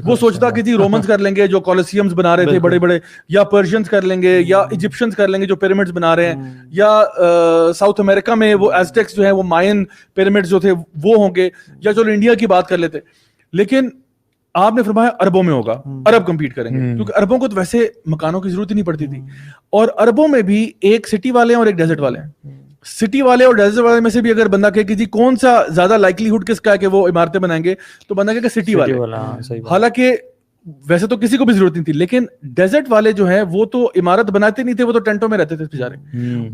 وہ سوچتا کہ جی رومنز کر لیں گے جو کولوسیمز بنا رہے تھے بڑے بڑے, یا پرشینز کر لیں گے, یا ایجپشنز کر لیں گے جو پیرامڈز بنا رہے ہیں, یا ساؤتھ امریکہ میں وہ ایزٹیکس جو ہیں وہ مائن پیرامڈز جو تھے وہ ہوں گے, یا چلو انڈیا کی بات کر لیتے. لیکن آپ نے فرمایا عربوں میں ہوگا, عرب کمپیٹ کریں گے, کیونکہ عربوں کو تو ویسے مکانوں کی ضرورت ہی نہیں پڑتی تھی. اور عربوں میں بھی ایک سٹی والے ہیں اور ایک ڈیزرٹ والے ہیں. سٹی والے اور ڈیزرٹ والے میں سے بھی اگر بندہ کہے کہ جی کون سا زیادہ لائکلی ہوڈ کس کا ہے کہ وہ عمارتیں بنائیں گے, تو بندہ کہے کہ سٹی والے. حالانکہ ویسے تو کسی کو بھی ضرورت نہیں تھی, لیکن ڈیزرٹ والے جو ہیں وہ تو عمارت بناتے نہیں تھے, وہ تو ٹینٹوں میں رہتے تھے بیچارے,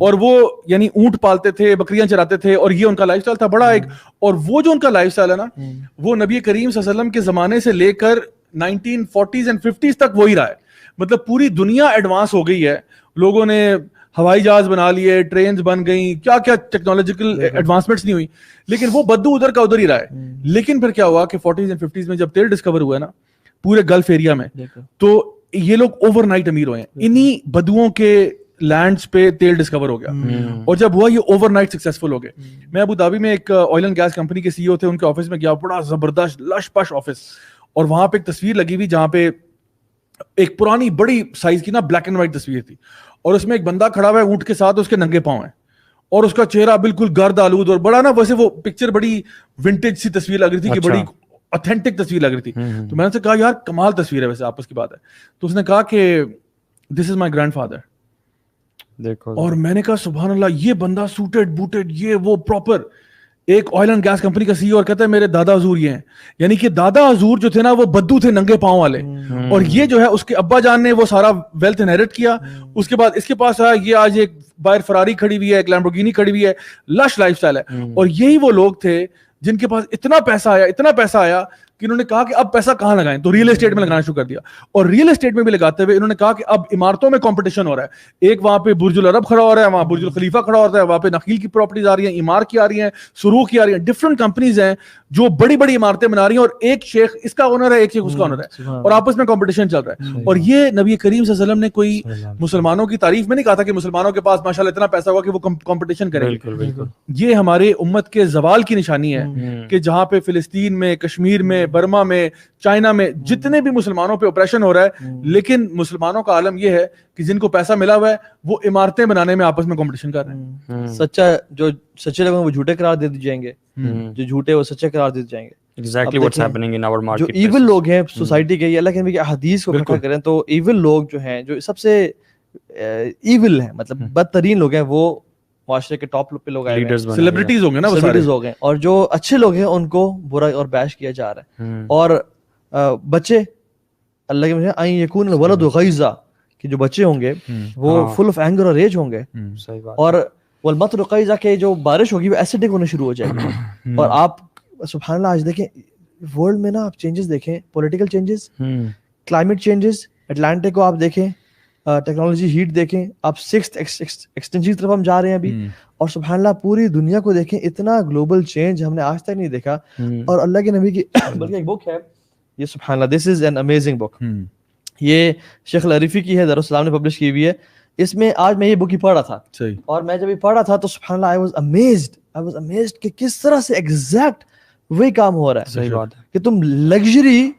اور وہ یعنی اونٹ پالتے تھے, بکریاں چراتے تھے, اور یہ ان کا لائف اسٹائل تھا بڑا ایک. اور وہ جو ان کا لائف اسٹائل ہے نا, وہ نبی کریم صلی اللہ علیہ وسلم کے زمانے سے لے کر 1940s and 50s تک وہی رہا ہے. مطلب پوری دنیا ایڈوانس ہو گئی ہے, لوگوں نے ہوائی جہاز بنا لیے, ٹرینز بن گئیں, کیا کیا ٹیکنالوجیکل ایڈوانسمنٹس نہیں ہوئی, لیکن وہ بدو ادھر کا ادھر ہی رہا ہے. لیکن پھر کیا ہوا کہ 40s and 50s میں جب تیل ڈسکور ہوا ہے نا پورے گلف ایریا میں, تو یہ لوگ اوور نائٹ امیر ہوئے ہیں. انہی بدوؤں کے لینڈز پہ تیل ڈسکور ہو گیا, اور جب ہوا یہ اوور نائٹ سکسیسفل ہو گئے. میں ابو دھابی میں ایک آئل اینڈ گیس کمپنی کے سی ای او تھے, ان کے آفس میں گیا, بڑا زبردست لش پش آفس, اور وہاں پہ ایک تصویر لگی ہوئی جہاں پہ ایک پرانی بڑی سائز کی نا بلیک اینڈ وائٹ تصویر تھی, اور اس میں ایک بندہ کھڑا ہوا ہے اونٹ کے ساتھ, اس کے ننگے پاؤں ہیں, اور اس کا چہرہ بالکل گرد آلود, اور بڑا نا ویسے وہ پکچر بڑی ونٹیج سی تصویر لگ رہی تھی, کہ بڑی اوتھینٹک تصویر لگ رہی تھی. تو میں نے کہا یار کمال تصویر ہے, ویسے آپس کی بات ہے. تو اس نے کہا کہ دس از مائی گرینڈ فادر. دیکھو, اور میں نے کہا سبحان اللہ, یہ بندہ سوٹڈ بوٹڈ, یہ وہ پراپر ایک آئل اینڈ گیس کمپنی کا سی ای او, اور کہتا ہے میرے دادا حضور یہ ہیں. یعنی کہ دادا حضور جو تھے نا وہ بدو تھے ننگے پاؤں والے, اور یہ جو ہے اس کے ابا جان نے وہ سارا ویلتھ انہیرٹ کیا. اس کے بعد اس کے پاس آیا, یہ آج ایک باہر فراری کھڑی ہوئی ہے, ایک لیمبورگینی کھڑی ہوئی ہے, لش لائف سٹائل ہے. اور یہی وہ لوگ تھے جن کے پاس اتنا پیسہ آیا کہ انہوں نے کہا کہ اب پیسہ کہاں لگائیں, تو ریئل اسٹیٹ میں لگانا شروع کر دیا. اور ریئل اسٹیٹ میں بھی لگاتے ہوئے انہوں نے کہا کہ اب عمارتوں میں کمپٹیشن ہو رہا ہے. ایک وہاں پہ برج العرب کھڑا ہو رہا ہے, وہاں برج الخلیفہ کھڑا ہوتا ہے, وہاں پہ نخیل کی پراپرٹیز آ رہی ہیں, ایمار کی آ رہی ہیں, سرو کی آ رہی ہیں, ڈفرنٹ کمپنیز ہیں جو بڑی بڑی عمارتیں بنا رہی ہیں, اور ایک شیخ اس کا اونر ہے, ایک شیخ اس کا اونر ہے, اور آپس میں کمپٹیشن چل رہا ہے. اور یہ نبی کریم صلی اللہ علیہ وسلم نے کوئی مسلمانوں کی تعریف میں نہیں کہا تھا کہ مسلمانوں کے پاس ماشاءاللہ اتنا پیسہ ہوا کہ وہ کمپٹیشن کریں گے. یہ ہمارے امت کے زوال کی نشانی ہے کہ جہاں پہ فلسطین میں, کشمیر میں, برما میں, چائنا میں جتنے بھی مسلمانوں پہ اپریشن ہو رہا ہے, لیکن مسلمانوں کا عالم یہ ہے کہ جن کو پیسہ ملا ہوا ہے وہ عمارتیں بنانے میں آپس میں کمپٹیشن کر رہے ہیں. سچا جو سچے لوگ وہ جھوٹے قرار دے دی جائیں گے, جو جھوٹے وہ سچے قرار دے جائیں گے. Exactly what's happening in our market. جو ایول لوگ ہیں سوسائٹی کے, اللہ کے نبی کی احادیث کو اکٹھا کریں تو ایول لوگ جو ہیں, جو سب سے ایول ہیں, مطلب بدترین لوگ ہیں, وہ معاشرے کے ٹاپ پہ لوگ آئے ہیں, سیلیبریٹیز ہوں گے نا, سیلیبریٹیز ہو گئے, اور جو اچھے لوگ ہیں ان کو برا اور بیش کیا جا رہا ہے. اور بچے اللہ کے ان یکون الولد غیظا, کہ جو بچے ہوں گے وہ فل آف اینگر اور ریج ہوں گے, اور والمطر غیظا, کہ جو بارش ہوگی وہ ایسیڈک ہونے شروع ہو جائے گی. اور آپ سبحان اللہ آج دیکھیں ورلڈ میں نا, آپ چینجز دیکھیں, political changes, climate changes, Atlantic کو آپ دیکھیں, ٹیکنالوجی ہیٹ دیکھیں, آپ 6th ایکسٹینشن کی طرف ہم جا رہے ہیں ابھی, اور سبحان اللہ پوری دنیا کو دیکھیں, اتنا گلوبل چینج ہم نے آج تک نہیں دیکھا. اور اللہ کے نبی کی بلکہ ایک بک ہے یہ, سبحان اللہ, دس از این امیزنگ بک, یہ شیخ العریفی کی ہے, دارالسلام نے پبلش کی ہوئی ہے. اس میں آج میں یہ بک ہی پڑھ رہا تھا, اور میں جب یہ پڑھ رہا تھا تو سبحان اللہ I was amazed کہ کس طرح سے ایگزیکٹ وہی کام ہو رہا ہے. صحیح بات ہے کہ تم لگژری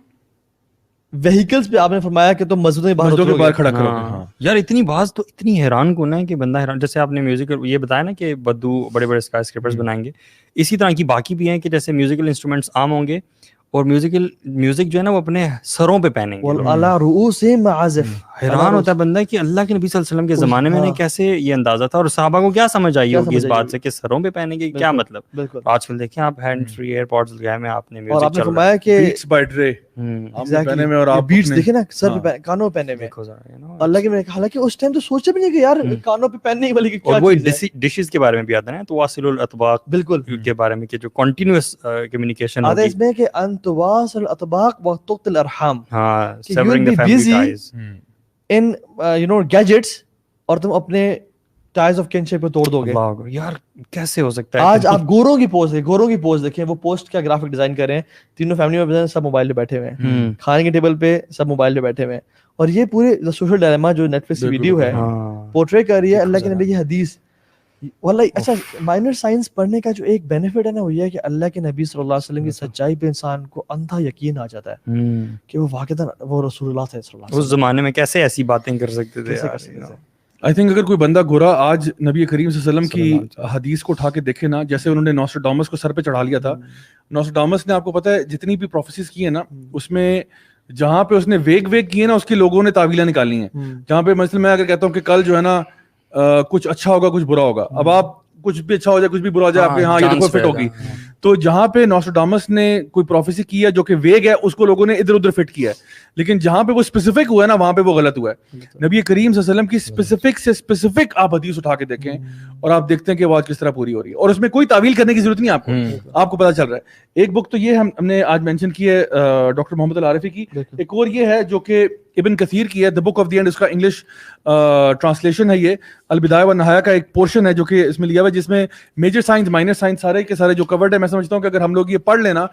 وہیکلز پہ, آپ نے فرمایا کہ تم مسجدوں کے باہر کھڑا کرو. یار اتنی بات تو اتنی حیران کن ہے کہ بندہ حیران. جیسے آپ نے میوزک یہ بتایا نا کہ بدو بڑے بڑے اسکائی اسکریپرز بنائیں گے, اسی طرح کی باقی بھی ہیں کہ جیسے میوزیکل انسٹرومنٹس عام ہوں گے, اور میوزک جو ہے نا وہ اپنے سروں پہ پہنیں گے. وعلی رؤوسہم معازف. حیران ہوتا ہے بندہ کہ اللہ کے نبی صلی اللہ علیہ وسلم کے زمانے میں کیسے یہ اندازہ تھا, اور صحابہ کو کیا سمجھ آئی ہوگی اس بات سے کہ سروں پہ پہنیں گے, کیا مطلب. آج کل دیکھیں آپ ہینڈ فری ایئر پوڈز لگائے میں آپ نے میوزک, اور آپ نے فرمایا کہ بیٹس بائی ڈرے آپ نے پہنے میں, اور آپ بیٹس دیکھیں نا سر پہ, کانوں پہ پہنے میں. اللہ کے میں حالانکہ اس ٹائم تو سوچا بھی نہیں کہ یار کانوں پہ پہننے والی کیا چیز ہے. اور وہ ڈشز کے بارے میں بھی آتا ہے نا, تو واصل الاطباق بالکل کے بارے میں کہ جو کنٹینیوس کمیونیکیشن آتا ہے اس میں, کہ ان تواصل الاطباق وتقطع الارحام. ہاں, severing the family ties in gadgets, اور تم اپنے ٹائز آف کنشپ پہ توڑ دو گے. یار کیسے ہو سکتا ہے؟ آج آپ گوروں کی پوز دیکھیں, وہ پوسٹ کیا گرافک ڈیزائن کر رہے ہیں, تینوں فیملی میں سب موبائل پہ بیٹھے ہوئے ہیں, کھانے کے ٹیبل پہ سب موبائل پہ بیٹھے ہوئے ہیں, اور یہ پورے سوشل ڈائلیما جو نیٹ فلکس کی ویڈیو ہے پورٹری کر رہی ہے اللہ کے نبی کی حدیث. واللہ اچھا, مائنر سائنس پڑھنے کا جو ایک بینیفٹ ہے نا, وہ یہ ہے کہ اللہ کے نبی صلی اللہ علیہ وسلم کی سچائی پہ انسان کو اندھا یقین آ جاتا ہے کہ وہ واقعتاً وہ رسول اللہ صلی اللہ علیہ وسلم. اس زمانے میں کیسے ایسی باتیں کر سکتے تھے یار. آئی تھنک اگر کوئی بندہ گورا آج نبی کریم صلی اللہ علیہ وسلم کی حدیث کو اٹھا کے دیکھے نا, جیسے انہوں نے نوسٹراڈامس کو سر پہ چڑھا لیا تھا. نوسٹراڈامس نے آپ کو پتہ ہے جتنی بھی پروفیسیز کی ہیں نا, اس میں جہاں پہ اس نے ویگ کی ہے نا, اس کے لوگوں نے تعویلیں نکالی ہیں. جہاں پہ مثلا میں اگر کہتا ہوں کہ کل جو ہے نا کچھ اچھا ہوگا کچھ برا ہوگا, اب آپ کچھ بھی اچھا ہو جائے کچھ بھی برا ہو جائے, آپ کے ہاں یہ دیکھو فٹ ہوگی. تو جہاں پہ نوسٹراڈامس نے کوئی پروفیسی کی ہے جو کہ ویگ ہے, اس کو لوگوں نے ادھر ادھر فٹ کیا ہے, لیکن جہاں پہ وہ اسپیسیفک ہوا ہے نا, وہاں پہ وہ غلط ہوا ہے. نبی کریم صلی اللہ علیہ وسلم کی اسپیسیفک سے اسپیسیفک آپ حدیث اٹھا کے دیکھیں اور آپ دیکھتے ہیں کہ وہ آج کس طرح پوری ہو رہی ہے, اور اس میں کوئی تعویل کرنے کی ضرورت نہیں آپ کو پتہ چل رہا ہے. ایک بک تو یہ ہم نے آج مینشن کی ہے ڈاکٹر محمد العارفی کی, ایک اور یہ ہے جو کہ ابن کثیر کی ہے, دا بک آف دی اینڈ, اس کا انگلش ٹرانسلیشن ہے یہ, البدایہ والنہایہ کا ایک پورشن ہے جو کہ اس میں لیا ہوا ہے, جس میں میجر سائنس مائنر سائنس سارے کے سارے جو کورڈ ہے. میں سمجھتا ہوں کہ اگر ہم لوگ یہ پڑھ لینا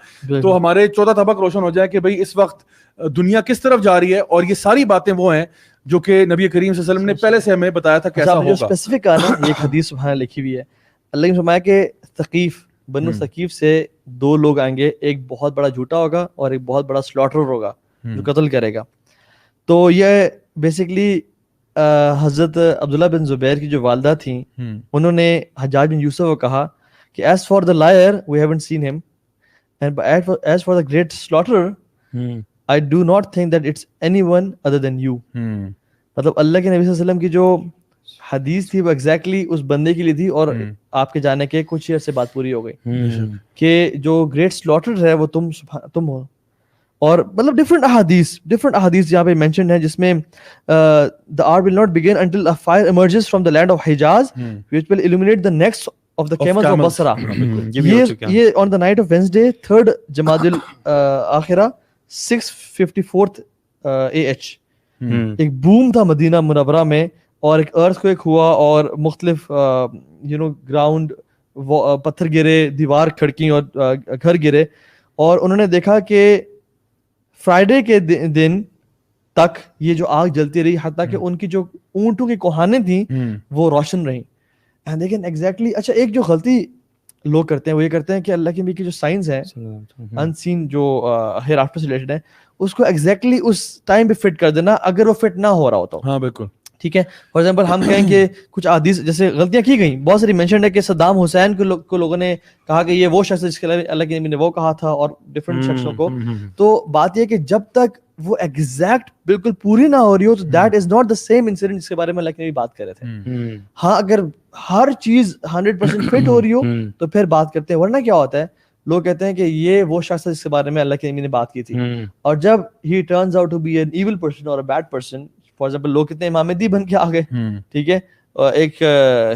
تو ہمارے 14 طبق روشن ہو جائے کہ بھئی اس وقت دنیا کس طرف جا رہی ہے, اور یہ ساری باتیں وہ ہیں جو کہ نبی کریم صلی اللہ علیہ وسلم نے پہلے سے ہمیں بتایا تھا کیسا ہوگا. اسپیسیفک آنا یہ ایک حدیث سبحان لکھی ہوئی ہے, اللہ نے فرمایا کہ ثقیف بنو ثقیف سے 2 لوگ آئیں گے, ایک بہت بڑا جھوٹا ہوگا اور ایک بہت بڑا سلاٹرر ہوگا جو قتل کرے گا. تو یہ بیسکلی حضرت عبداللہ بن زبیر کی جو والدہ تھیں, انہوں نے حجاج بن یوسف کو کہا کہ as for the liar we haven't seen him and as for the great slaughterer I do not think that it's anyone other than you. مطلب اللہ کے نبی صلی اللہ علیہ وسلم کی جو حدیث تھی وہ ایگزیکٹلی اس بندے کے لیے تھی, اور آپ کے جانے کے کچھ عرصے بعد پوری ہو گئی کہ جو گریٹ سلاٹر ہے وہ تم ہو. اور مطلب ڈفرنٹ احادیث یہاں پہ مینشنڈ ہیں, جس میں the hour will not begin until a fire emerges from the land of Hijaz which will illuminate the necks of the camels of Basra. یہ on the night of Wednesday 3rd Jamad al-Akhirah 6:54 AH ایک boom تھا مدینہ منورہ میں, اور ایک earthquake ہوا اور مختلف گراؤنڈ پتھر گرے, دیوار کھڑکی اور گھر گرے, اور انہوں نے دیکھا کہ فرائیڈے کے دن تک یہ جو آگ جلتی رہی, حتیٰ کہ ان کی جو اونٹوں کی کوہانیں تھیں وہ روشن رہیں. اینڈ لیکن ایگزیکٹلی اچھا ایک جو غلطی لوگ کرتے ہیں وہ یہ کرتے ہیں کہ اللہ کے نبی کی جو سائنس ہے ان سین جو ہیئر آفٹر سے ریلیٹڈ ہے, اس کو ایگزیکٹلی اس ٹائم پہ فٹ کر دینا اگر وہ فٹ نہ ہو رہا ہو تو. ہاں بالکل ٹھیک ہے. فار ایگزامپل ہم کہیں کہ کچھ حدیث جیسے غلطیاں کی گئیں, بہت ساری مینشنڈ ہے کہ صدام حسین کو لوگوں نے کہا کہ یہ وہ شخص ہے جس کے علاوہ اللہ کے نبی نے وہ کہا تھا, اور ڈفرینٹ شخصوں کو. تو بات یہ کہ جب تک وہ ایگزیکٹ بالکل پوری نہ ہو رہی ہو تو that is not the same incident جس کے بارے میں اللہ کے نبی بات کر رہے تھے. ہاں اگر ہر چیز 100% فٹ ہو رہی ہو تو پھر بات کرتے ہیں, ورنہ کیا ہوتا ہے لوگ کہتے ہیں کہ یہ وہ شخص ہے جس کے بارے میں اللہ کے نبی نے بات کی تھی, اور جب he turns out to be an evil person اور a bad person. For example لوگ کتنے امام مہدی بن کے آ گئے, ٹھیک ہے. ایک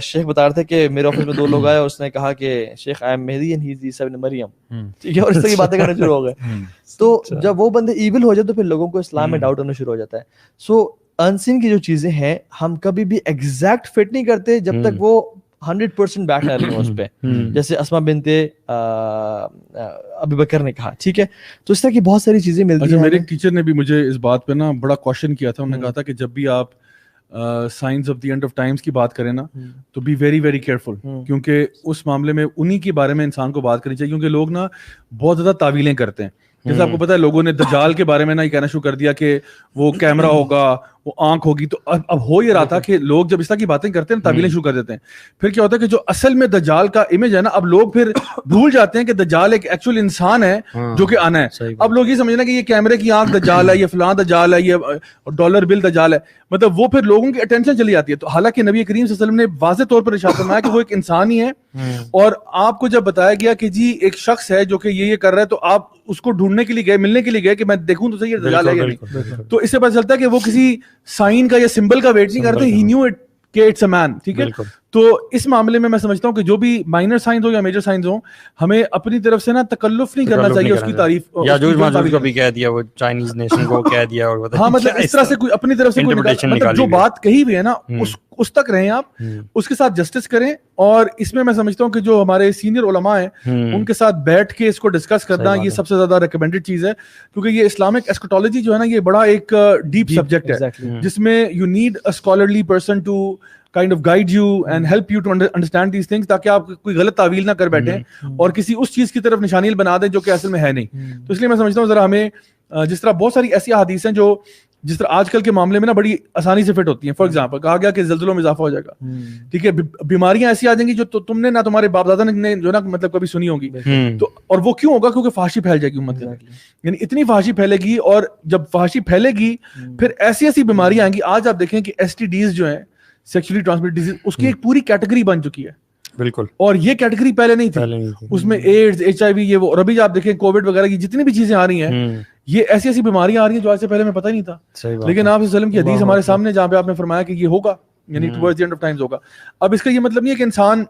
شیخ بتا رہے تھے کہ میرے آفس میں 2 لوگ آئے اور اس نے کہا کہ شیخ I am Mahdi and he از عیسیٰ ابن مریم, ٹھیک ہے, اور اس طرح کی باتیں کرنا شروع ہو گئے. تو جب وہ بندے ایول ہو جائے تو پھر لوگوں کو اسلام میں ڈاؤٹ ہونا شروع ہو جاتا ہے. سو انسین کی جو چیزیں ہیں ہم کبھی بھی ایگزیکٹ فٹ نہیں کرتے جب تک وہ 100% بیٹھ نہ رہی ہوں اس پہ, جیسے اسما بنت ابی بکر نے کہا, ٹھیک ہے. تو اس طرح کی بہت ساری چیزیں ملتی ہیں. میرے ایک ٹیچر نے بھی مجھے اس بات پہ نا بڑا کوشچن کیا تھا, انہوں نے کہا تھا کہ جب بھی آپ science of the end of Times کی بات کریں نا تو بی ویری ویری کیئرفل, کیونکہ اس معاملے میں انہی کے بارے میں انسان کو بات کرنی چاہیے, کیونکہ لوگ نا بہت زیادہ تعویلیں کرتے ہیں. جیسے آپ کو پتا ہے لوگوں نے دجال کے بارے میں نا یہ کہنا شروع کر دیا کہ وہ کیمرہ ہوگا, وہ آنکھ ہوگی. تو اب ہو یہ رہا تھا کہ لوگ جب اس طرح کی باتیں کرتے ہیں تعویلیں شروع کر دیتے ہیں. پھر کیا ہوتا ہے کہ جو اصل میں دجال کا امیج ہے نا, اب لوگ پھر بھول جاتے ہیں کہ دجال ایک ایکچوئل انسان ہے جو کہ آنا ہے. اب لوگ یہ سمجھنا کہ یہ کیمرے کی آنکھ دجال ہے, یہ فلاں دجال ہے, یہ ڈالر بل دجال ہے, مطلب وہ پھر لوگوں کی اٹینشن چلی جاتی ہے. تو حالانکہ نبی کریم صلی اللہ علیہ وسلم نے واضح طور پر ارشاد فرمایا کہ وہ ایک انسان ہی ہے, اور آپ کو جب بتایا گیا کہ جی ایک شخص ہے جو کہ یہ کر رہا ہے, تو آپ اس کو ڈھونڈنے کے لیے گئے, ملنے کے لیے گئے کہ میں دیکھوں تو صحیح یہ دجال ہے یا نہیں. تو اس سے پتہ چلتا ہے کہ وہ کسی سائن کا یا سمبل کا ویٹ نہیں کرتے, ہی نیو اٹ کہ اٹس اے مین, ٹھیک ہے. تو اس معاملے میں سمجھتا ہوں کہ جو بھی مائنر سائنس ہو یا میجر سائنس ہو, ہمیں اپنی طرف سے نا تکلف نہیں کرنا چاہیے اس کی تعریف. یاجوج ماجوج کو بھی کہہ دیا, وہ چائنیز نیشن کو کہہ دیا, اور ہاں مطلب اس طرح سے کوئی اپنی طرف سے کوئی مطلب جو بات کہی ہوئی ہے نا اس تک رہیں آپ, اس کے ساتھ جسٹس کریں. اور اس میں سمجھتا ہوں کہ جو ہمارے سینئر علماء ہیں ان کے ساتھ بیٹھ کے اس کو ڈسکس کرنا یہ سب سے زیادہ ریکمینڈڈ چیز ہے, کیونکہ یہ اسلامک ایسکٹولوجی جو ہے نا یہ بڑا ایک ڈیپ سبجیکٹ ہے جس میں you need a scholarly person to kind of guide you and help you to understand these things, تاکہ آپ کوئی غلط تعویل نہ کر بیٹھیں اور کسی اس چیز کی طرف نشانی بنا دیں جو کہ اصل میں ہے نہیں. تو اس لیے میں سمجھتا ہوں ذرا ہمیں جس طرح بہت ساری ایسی احادیث ہیں جو جس طرح آج کل کے معاملے میں نا بڑی آسانی سے فٹ ہوتی ہیں. فار ایگزامپل کہا گیا کہ زلزلوں میں اضافہ ہو جائے گا, ٹھیک ہے, بیماریاں ایسی آ جائیں گی جو تم نے نہ تمہارے باپ دادا نے جو نا مطلب کبھی سنی ہوگی. تو اور وہ کیوں ہوگا؟ کیونکہ فحاشی پھیل جائے گی امت میں, یعنی اتنی فحاشی پھیلے گی, اور جب فحاشی پھیلے گی پھر ایسی ایسی بیماریاں آئیں گی. آج آپ دیکھیں کہ STDs جو ہیں, سیکشولی ٹرانسمیٹڈ ڈیزیز, اس کی ایک پوری کیٹیگری بن چکی ہے. بالکل, اور یہ کیٹیگری پہلے نہیں تھی. اس میں ایڈز, HIV, یہ وہ, اور ابھی آپ دیکھیں کووڈ وغیرہ کی جتنی بھی چیزیں آ رہی ہیں, یہ ایسی ایسی بیماریاں آ رہی ہیں جو آج سے پہلے ہمیں پتہ ہی نہیں تھا. لیکن آپ صلی اللہ علیہ وسلم کی حدیث ہمارے سامنے جہاں پہ آپ نے فرمایا کہ یہ ہوگا, یعنی towards the end of Times ہوگا. اب اس کا یہ مطلب نہیں ہے کہ انسان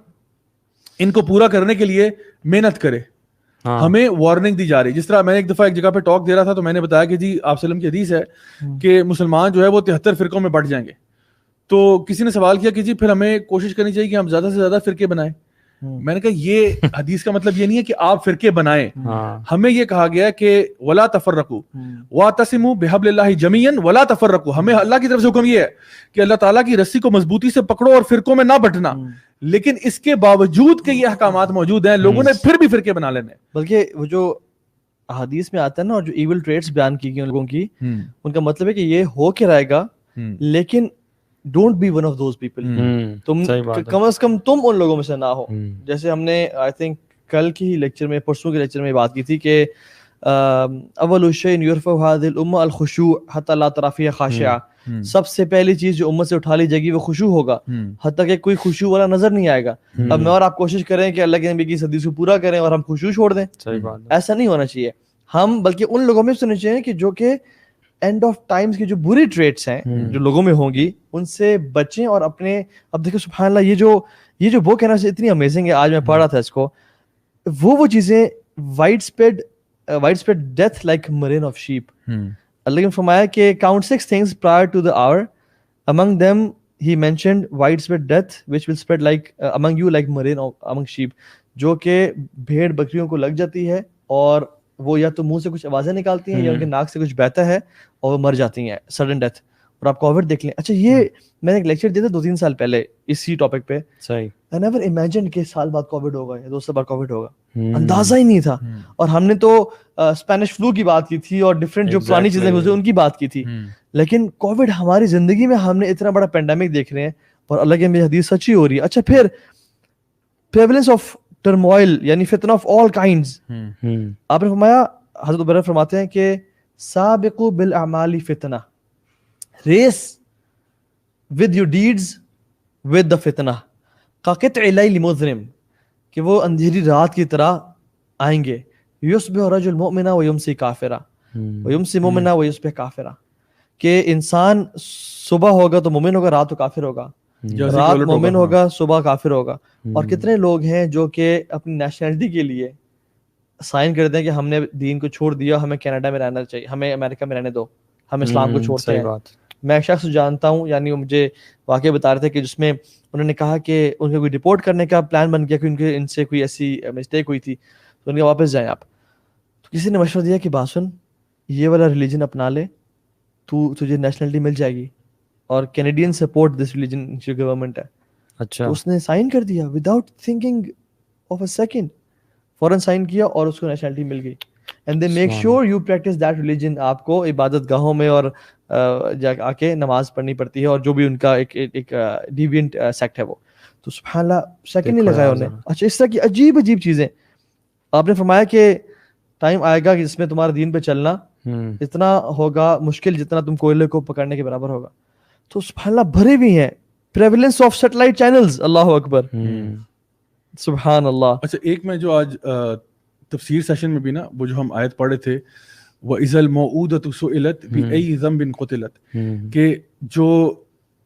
ان کو پورا کرنے کے لیے محنت کرے, ہمیں وارننگ دی جا رہی ہے. جس طرح میں نے ایک دفعہ ایک جگہ پہ ٹاک دے رہا تھا تو میں نے بتایا کہ جی آپ صلی اللہ علیہ وسلم کی حدیث ہے کہ مسلمان جو ہے وہ 73 فرقوں میں بٹ جائیں گے. تو کسی نے سوال کیا کہ جی پھر ہمیں کوشش کرنی چاہیے کہ ہم زیادہ سے زیادہ فرقے بنائیں. میں نے کہا یہ حدیث کا مطلب یہ نہیں ہے کہ آپ فرقے بنائیں, ہمیں یہ کہا گیا کہ ولا تفرقوا واعتصموا بحبل اللہ جميعا ولا تفرقوا. ہمیں اللہ کی طرف سے حکم یہ ہے کہ اللہ تعالیٰ کی رسی کو مضبوطی سے پکڑو اور فرقوں میں نہ بٹنا. لیکن اس کے باوجود کہ یہ احکامات موجود ہیں, لوگوں نے پھر بھی فرقے بنا لینے. بلکہ وہ جو حدیث میں آتا ہے نا, اور جو ایول ٹریٹس بیان کی گئی ان لوگوں کی, ان کا مطلب ہے کہ یہ ہو کے رہے گا, لیکن don't be one of those people. تم کم از کم تم ان لوگوں میں سے نہ ہو. جیسے ہم نے آئی تھنک کل کی ہی لیکچر میں, پرسوں کے لیکچر میں بات کی تھی کہ اول شیء یرفع هذه الامه الخشوع حتى لا ترى فيها خاشعہ. سب سے پہلی چیز جو امت سے اٹھا لی جائے گی وہ خشوع ہوگا, حتیٰ کہ کوئی خشوع والا نظر نہیں آئے گا. اب میں اور آپ کوشش کریں کہ اللہ کے نبی کی حدیث کو پورا کریں اور ہم خشوع چھوڑ دیں, ایسا نہیں ہونا چاہیے. ہم بلکہ ان لوگوں میں سننا چاہیے کہ جو کہ اینڈ آف ٹائمز کی جو بری ٹریٹس ہیں جو لوگوں میں ہوں گی ان سے بچیں. اور اپنے اب دیکھو سبحان اللہ, یہ جو بک ہے نا اتنی امیزنگ ہے. آج میں پڑھ رہا تھا اس کو, وہ چیزیں widespread death like murrain of sheep. اللہ نے فرمایا کہ count 6 things prior to the hour, among them he mentioned widespread death which will spread like among you like marine among sheep. جو کہ بھیڑ بکریوں کو لگ جاتی ہے اور وہ یا تو منہ سے کچھ آوازیں نکالتی ہیں یا ان کے ناک سے کچھ بہتا ہے اور وہ مر جاتی ہیں سڈن ڈیتھ. اور آپ کووڈ دیکھ لیں. اچھا یہ میں نے ایک لیکچر دیا تھا 2-3 سال پہلے اسی ٹاپک پہ. صحیح, I never imagined کہ سال بعد کووڈ ہوگا یا 2 سال بعد کووڈ ہوگا, اندازہ ہی نہیں تھا. اور ہم نے تو اسپینش فلو کی بات کی تھی اور ڈفرینٹ جو پرانی چیزیں گزری ان کی بات کی تھی, لیکن کووڈ ہماری زندگی میں ہم نے اتنا بڑا پینڈیمک دیکھ رہے ہیں اور اللہ کی حدیث سچی ہو رہی ہے. اچھا پھر پریویلنس آف ٹرموائل یعنی فتنہ آف آل کائنڈز. آپ نے فرمایا, حضرت عمر فرماتے ہیں کہ سابقوا بالاعمال فتنہ, race with your deeds with the فتنہ قطع اللیل مظلم, کہ وہ اندھیری رات کی طرح آئیں گے. یصبح رجل مؤمنا ویمسی کافرا ویمسی مؤمنا ویصبح کافرا, کہ انسان صبح ہوگا تو مومن ہوگا, رات تو کافر ہوگا, رات مومن ہوگا, صبح کافر ہوگا. اور کتنے لوگ ہیں جو کہ اپنی نیشنلٹی کے لیے سائن کرتے ہیں کہ ہم نے دین کو چھوڑ دیا, ہمیں کینیڈا میں رہنا چاہیے, ہمیں امریکہ میں رہنے دو, ہم اسلام کو چھوڑتے ہیں. میں ایک شخص جانتا ہوں, یعنی وہ مجھے واقعہ بتا رہے تھے کہ جس میں انہوں نے کہا کہ ان کو کوئی رپورٹ کرنے کا پلان بن گیا کہ ان سے کوئی ایسی مسٹیک ہوئی تھی تو ان کے واپس جائیں آپ. تو کسی نے مشورہ دیا کہ بات سن, یہ والا ریلیجن اپنا لے, تجھے نیشنلٹی مل جائے گی, اور کینیڈین سپورٹ دس ریلیجن جو گورنمنٹ ہے. اچھا, اس نے سائن کر دیا without thinking of a second, فوراً سائن کیا اور اس کو نیشنلٹی مل گئی. And they make sure you practice that religion. آپ کو عبادت گاہوں میں اور جا آ کے نماز پڑھنی پڑتی ہے, اور جو بھی ان کا ایک ڈیوینٹ سیکٹ ہے وہ. تو سبحان اللہ سیکنڈ نہیں لگایا انہیں. اچھا اس طرح کی عجیب عجیب چیزیں. آپ نے فرمایا کہ ٹائم آئے گا کہ جس میں تمہارے دین پہ چلنا اتنا ہوگا مشکل جتنا تم کوئلے کو پکڑنے کے برابر ہوگا. تو سبحان اللہ بھرے بھی ہیں پریویلنس آف سیٹلائٹ چینلز. اللہ اکبر, سبحان اللہ. اچھا ایک میں جو آج تفسیر سیشن میں بھی نا وہ جو ہم آیت پڑھے تھے, وَإِذَا الْمَوْءُودَةُ سُئِلَتْ بِأَيِّ ذَنبٍ قُتِلَتْ, کہ جو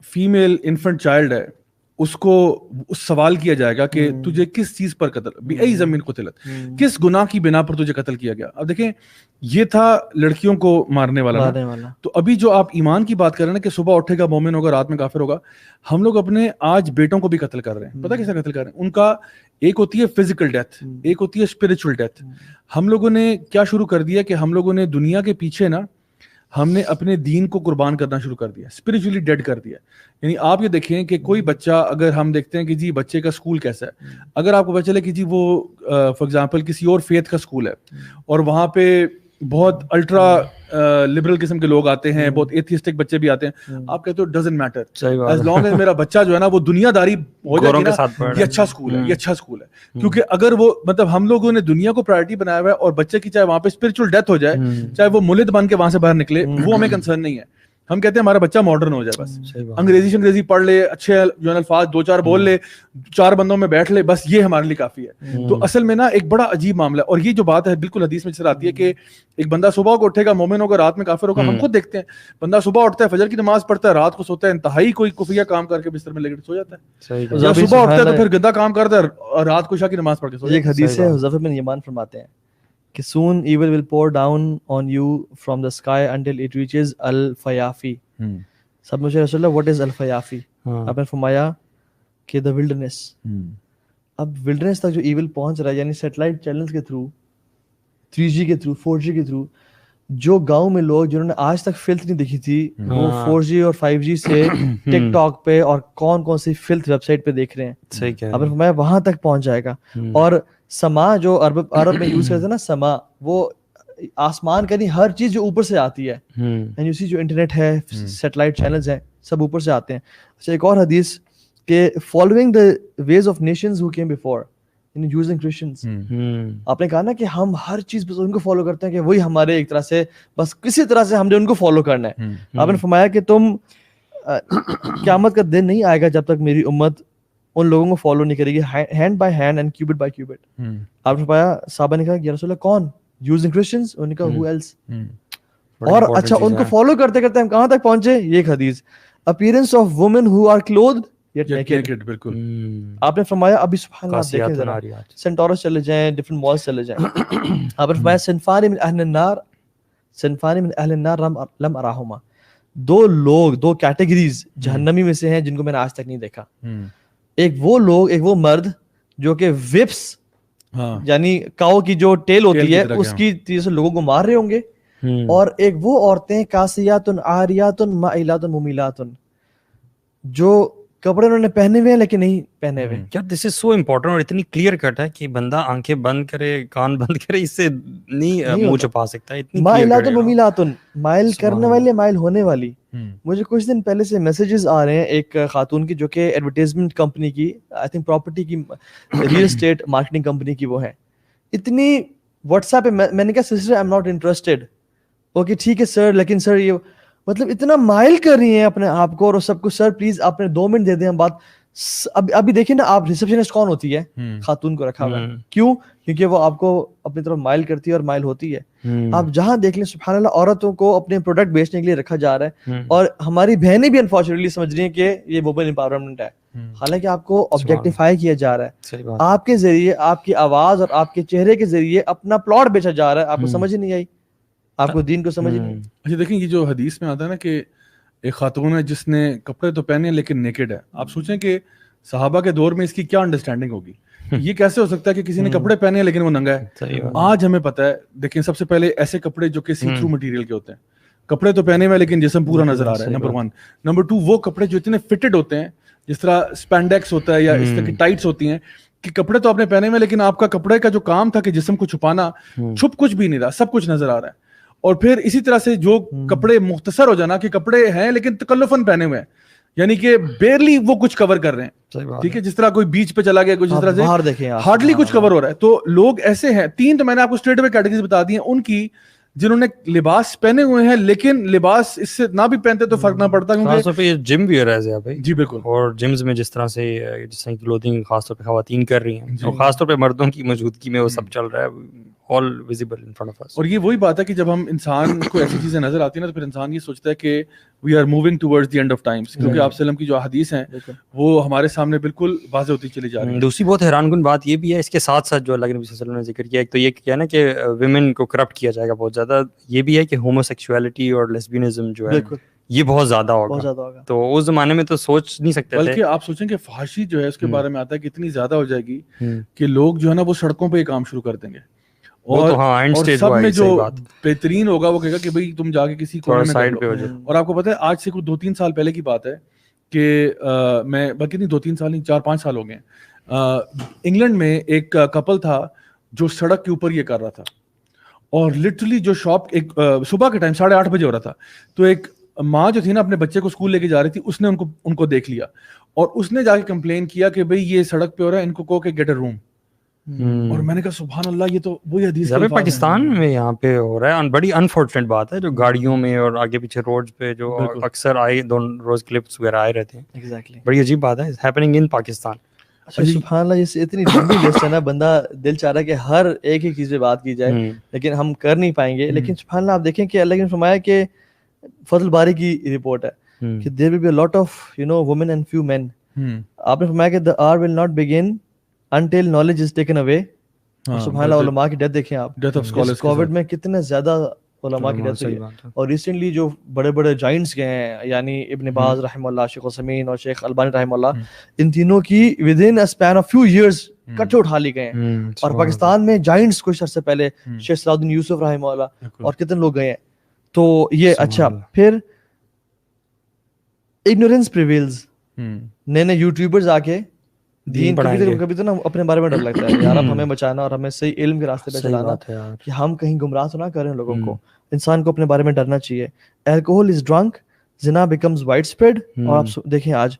فیمیل انفنٹ چائلڈ ہے اس کو سوال کیا جائے گا کہ تجھے کس چیز پر قتل بأي ذنب قتلت، کس گناہ کی بنا پر تجھے قتل کیا گیا. اب دیکھیں یہ تھا لڑکیوں کو مارنے والا. تو ابھی جو آپ ایمان کی بات کر رہے ہیں کہ صبح اٹھے گا مومن ہوگا رات میں کافر ہوگا، ہم لوگ اپنے آج بیٹوں کو بھی قتل کر رہے ہیں. پتہ کیسے قتل کر رہے ہیں؟ ان کا ایک ہوتی ہے فزیکل ڈیتھ، ایک ہوتی ہے اسپرچل ڈیتھ. ہم لوگوں نے کیا شروع کر دیا کہ ہم لوگوں نے دنیا کے پیچھے نا ہم نے اپنے دین کو قربان کرنا شروع کر دیا، اسپرچولی ڈیڈ کر دیا. یعنی آپ یہ دیکھیں کہ کوئی بچہ، اگر ہم دیکھتے ہیں کہ جی بچے کا اسکول کیسا ہے، اگر آپ کو پتہ چلے کہ جی وہ فار ایگزامپل کسی اور فیتھ کا اسکول ہے اور وہاں پہ بہت الٹرا لبرل قسم کے لوگ آتے ہیں، بہت ایتھیسٹک بچے بھی آتے ہیں، آپ کہتے ہو doesn't matter as long as میرا بچہ جو ہے نا وہ دنیا داری ہو جائے گی نا، یہ اچھا اسکول ہے، یہ اچھا اسکول ہے. کیونکہ اگر وہ مطلب ہم لوگوں نے دنیا کو پرائرٹی بنایا ہوا ہے اور بچے کی چاہے وہاں پہ اسپرچل ڈیتھ ہو جائے، چاہے وہ ملد بن کے وہاں سے باہر نکلے، وہ ہمیں کنسرن نہیں ہے. ہم کہتے ہیں ہمارا بچہ ماڈرن ہو جائے، بس انگریزی پڑھ لے، اچھے جو الفاظ دو چار بول لے، چار بندوں میں بیٹھ لے، بس یہ ہمارے لیے کافی ہے. تو اصل میں نا ایک بڑا عجیب معاملہ ہے. اور یہ جو بات ہے بالکل حدیث میں چل آتی ہے کہ ایک بندہ صبح کو اٹھے گا مومن ہوگا رات میں کافر ہوگا. ہم خود دیکھتے ہیں بندہ صبح اٹھتا ہے فجر کی نماز پڑھتا ہے، رات کو سوتا ہے انتہائی کوئی کفریہ کام کر کے بستر میں لے کے سو جاتا ہے، یا صبح اٹھتا ہے تو پھر گندا کام کرتا ہے اور رات کو عشاء کی نماز پڑھ کے سو جاتا ہے. ایک حدیث ہے حذیفہ بن یمان فرماتے ہیں کہ soon evil will pour down on you from the sky until it reaches al-fayafi. سب مجھے رسول اللہ what is al-fayafi؟ آپ نے فرمایا کہ the wilderness. اب wilderness تک جو ایول پہنچ رہا ہے، یعنی سیٹلائٹ چینلز کے تھرو، 3G کے تھرو، 4G کے تھرو، جو گاؤں میں لوگ جنہوں نے آج تک فلتھ نہیں دیکھی تھی وہ 4G اور 5G سے ٹک ٹاک پہ اور کون کون سی فلتھ ویب سائٹ پہ دیکھ رہے ہیں. آپ نے فرمایا وہاں تک پہنچ جائے گا. اور سما جو عرب میں یوز کرتے ہیں نا، سما، وہ آسمان کا نہیں، ہر چیز جو اوپر سے آتی ہے، یعنی اسی جو انٹرنیٹ ہے، سیٹلائٹ چینلز ہیں، سب اوپر سے آتے ہیں. اچھا ایک اور حدیث کہ following the ways of nations who came before using Christians. آپ نے کہا نا کہ ہم ہر چیز بس ان کو فالو کرتے ہیں کہ وہی ہمارے ایک طرح سے بس کسی طرح سے ہم نے ان کو فالو کرنا ہے. آپ نے فرمایا کہ تم قیامت کا دن نہیں آئے گا جب تک میری امت ان لوگوں کو فالو نہیں کرے گی hand by hand and cubit by cubit. آپ نے فرمایا، صحابہ نے کہا یا رسول اللہ کون؟ Using Christians. انہوں نے کہا who else؟ اور اچھا ان کو فالو کرتے کرتے ہم کہاں تک پہنچے؟ یہ ایک حدیث appearance of women who are clothed yet naked. بالکل. آپ نے فرمایا ابھی سبحان اللہ دیکھیں ذرا سینٹورس چلے جائیں، ڈفرنٹ مالز چلے جائیں. آپ نے فرمایا صنفان من اہل النار، صنفان من اہل النار لم اراہما. دو لوگ، دو کیٹیگریز جہنمی میں سے ہیں جن کو میں نے آج تک نہیں دیکھا. ایک وہ لوگ، ایک وہ مرد جو کہ وپس یعنی کاؤ کی جو ٹیل ہوتی ہے اس کی تیزی سے لوگوں کو مار رہے ہوں گے، اور ایک وہ عورتیں کاسیات عاریات مائلات ممیلات، جو کپڑے انہوں نے پہنے ہوئے ہیں لیکن نہیں پہنے ہوئے. کیا دس از سو امپورٹنٹ اور اتنی کلیئر کٹ ہے کہ بندہ آنکھیں بند کرے، کان بند کرے، اس سے نہیں منہ چھپا سکتا. اتنی مائلات ممیلات، مائل کرنے والی، مائل ہونے والی. مجھے کچھ دن پہلے سے میسیجز آ رہے ہیں ایک خاتون کی جو کہ ایڈورٹائزمنٹ کمپنی کی، آئی تھنک پراپرٹی کی، ریئل اسٹیٹ مارکیٹنگ کمپنی کی وہ ہے. اتنی واٹس ایپ پہ میں نے کہا sister I am not interested. Okay ٹھیک ہے سر، لیکن سر یہ مطلب اتنا مائل کر رہی ہیں اپنے آپ کو اور سب کو. سر پلیز آپ نے 2 منٹ دے دیں ہم بات. ابھی دیکھیں نا آپ، ریسپشنسٹ کون ہوتی ہے؟ خاتون کو رکھا ہوا ہے. کیوں؟ کیونکہ وہ آپ کو اپنی طرف مائل کرتی ہے اور مائل ہوتی ہے. آپ جہاں دیکھ لیں سبحان اللہ عورتوں کو اپنے پروڈکٹ بیچنے کے لیے رکھا جا رہا ہے، اور ہماری بہنیں بھی انفارچونیٹلی سمجھ رہی ہیں کہ یہ وومن امپاورمنٹ ہے، حالانکہ آپ کو آبجیکٹیفائی کیا جا رہا ہے. آپ کے ذریعے، آپ کی آواز اور آپ کے چہرے کے ذریعے اپنا پلاٹ بیچا جا رہا ہے. آپ کو سمجھ ہی نہیں آئی، آپ کو دین کو سمجھ ہی نہیں. اچھا دیکھیں یہ جو حدیث میں آتا ہے نا کہ ایک خاتون ہے جس نے کپڑے تو پہنے لیکن نیکڈ ہے. آپ سوچیں کہ صحابہ کے دور میں اس کی کیا انڈرسٹینڈنگ ہوگی. یہ کیسے ہو سکتا ہے کہ کسی نے کپڑے پہنے لیکن وہ ننگا ہے. آج ہمیں پتہ ہے، دیکھیں سب سے پہلے ایسے کپڑے جو کہ سی تھرو مٹیریل کے ہوتے ہیں، کپڑے تو پہنے ہوئے لیکن جسم پورا نظر آ رہا ہے، نمبر 1. نمبر 2 وہ کپڑے جو اتنے فٹڈ ہوتے ہیں، جس طرح اسپینڈیکس ہوتا ہے یا اس طرح کی ٹائٹس ہوتی ہیں، کہ کپڑے تو آپ نے پہنے ہوئے لیکن آپ کا کپڑے کا جو کام تھا کہ جسم کو چھپانا، چھپ کچھ بھی نہیں رہا، سب کچھ نظر آ رہا ہے. اور پھر اسی طرح سے جو کپڑے مختصر ہو جانا کہ کپڑے ہیں لیکن تکلفاً پہنے ہوئے ہیں، یعنی کہ بیرلی وہ کچھ کور کر رہے ہیں. ٹھیک ہے، جس طرح کوئی بیچ پہ چلا گیا، کچھ اس طرح سے ہارڈلی کچھ کور ہو رہا ہے. تو لوگ ایسے ہیں. 3 تو میں نے آپ کو اسٹریٹ اوے کیٹیگریز بتا دی ہیں ان کی، جنہوں نے لباس پہنے ہوئے ہیں لیکن لباس اس سے نہ بھی پہنتے تو فرق نہ پڑتا، خاص طور پہ یہ جم ویئر ہے بھائی. جی بالکل. اور جمز میں جس طرح کلوتھنگ خاص طور پہ خواتین کر رہی ہیں، اور خاص طور پہ مردوں کی موجودگی میں وہ سب چل رہا ہے. all visible in front of us. اور یہ وہی بات ہے کہ جب ہم انسان کو ایسی چیزیں نظر آتی ہیں نا تو پھر انسان یہ سوچتا ہے کہ we are moving towards the end of times, کیونکہ آپ وسلم کی جو احادیث ہیں وہ ہمارے سامنے بالکل واضح ہوتی چلی جا رہی ہیں. دوسری بہت حیران کن بات یہ بھی ہے اس کے ساتھ ساتھ جو اللہ کے نبی صلی اللہ علیہ وسلم نے ذکر کیا, ایک تو یہ کیا نا کہ ویمن کو کرپٹ کیا جائے گا بہت زیادہ, یہ بھی ہے کہ ہومو سیکسولیٹی اور لیسبینزم جو ہے یہ بہت زیادہ ہوگا. تو اس زمانے میں تو سوچ نہیں سکتے تھے. بلکہ آپ سوچیں کہ فحاشی جو ہے اس کے بارے میں آتا ہے کہ اتنی زیادہ ہو جائے گی کہ لوگ جو ہے نا وہ سڑکوں پہ یہ کام شروع کر دیں گے, اور سب میں جو بہترین ہوگا وہ کہے گا کہ بھائی تم جا کے کسی کونے میں ہو جاؤ. اور آپ کو پتہ ہے آج سے کچھ 2-3 سال پہلے کی بات ہے کہ میں بلکہ نہیں 2-3 سال نہیں 4-5 سال ہو گئے, انگلینڈ میں ایک کپل تھا جو سڑک کے اوپر یہ کر رہا تھا, اور لٹرلی جو شاپ ایک صبح کے ٹائم 8:30 بجے ہو رہا تھا, تو ایک ماں جو تھی نا اپنے بچے کو اسکول لے کے جا رہی تھی, اس نے ان کو دیکھ لیا اور اس نے جا کے کمپلین کیا کہ بھئی یہ سڑک پہ ہو رہا ہے, ان کو کہو کہ گیٹ اے روم. اور میں نے کہا سبحان اللہ, یہ تو وہی حدیث ہے پاکستان میں یہاں پہ ہو رہا ہے. بڑی انفارچونیٹ بات ہے جو گاڑیوں میں اور آگے پیچھے روڈ پہ جو اکثر آئے روز کلپس وغیرہ آئے رہتے ہیں, بڑی عجیب بات ہے ہیپننگ ان پاکستان. سبحان اللہ, یہ اتنی لمبی لسٹ ہے نا, بندہ دل چاہ رہا ہے کہ ہر ایک چیز پہ بات کی جائے لیکن ہم کر نہیں پائیں گے. لیکن سبحان اللہ آپ دیکھیں کہ اللہ نے فرمایا کہ فضل باری کی رپورٹ ہے کہ there will be a lot of women and few men. آپ نے فرمایا کہ the hour will not begin until knowledge is taken away. سبحان اللہ علماء کی ڈیتھ دیکھیں آپ, کووڈ میں کتنے زیادہ علماء کی ڈیتھ ہوئی, اور ریسنٹلی جو بڑے بڑے جائنٹس گئے ہیں یعنی ابن باز رحمہ اللہ, شیخ عثیمین اور شیخ البانی رحمہ اللہ, ان تینوں کی ودن a span of few years کٹھے اٹھا لی گئے ہیں. اور پاکستان میں جائنٹس کچھ عرصے پہلے شیخ صلاح الدین یوسف رحمہ اللہ اور کتنے لوگ گئے ہیں. تو یہ اچھا, پھر اگنورینس پریویلز, نئے نئے یوٹیوبرز آ کے دین, کبھی تو نا اپنے بارے میں ڈر لگتا ہے یار اب ہمیں بچانا اور ہمیں صحیح علم کے راستے پہ چلانا کہ ہم کہیں گمراہ تو نہ کریں لوگوں کو. انسان کو اپنے بارے میں ڈرنا چاہیے. الکوہول از ڈرنک, زنا بیکمز وائڈ اسپریڈ. اور آپ دیکھیں آج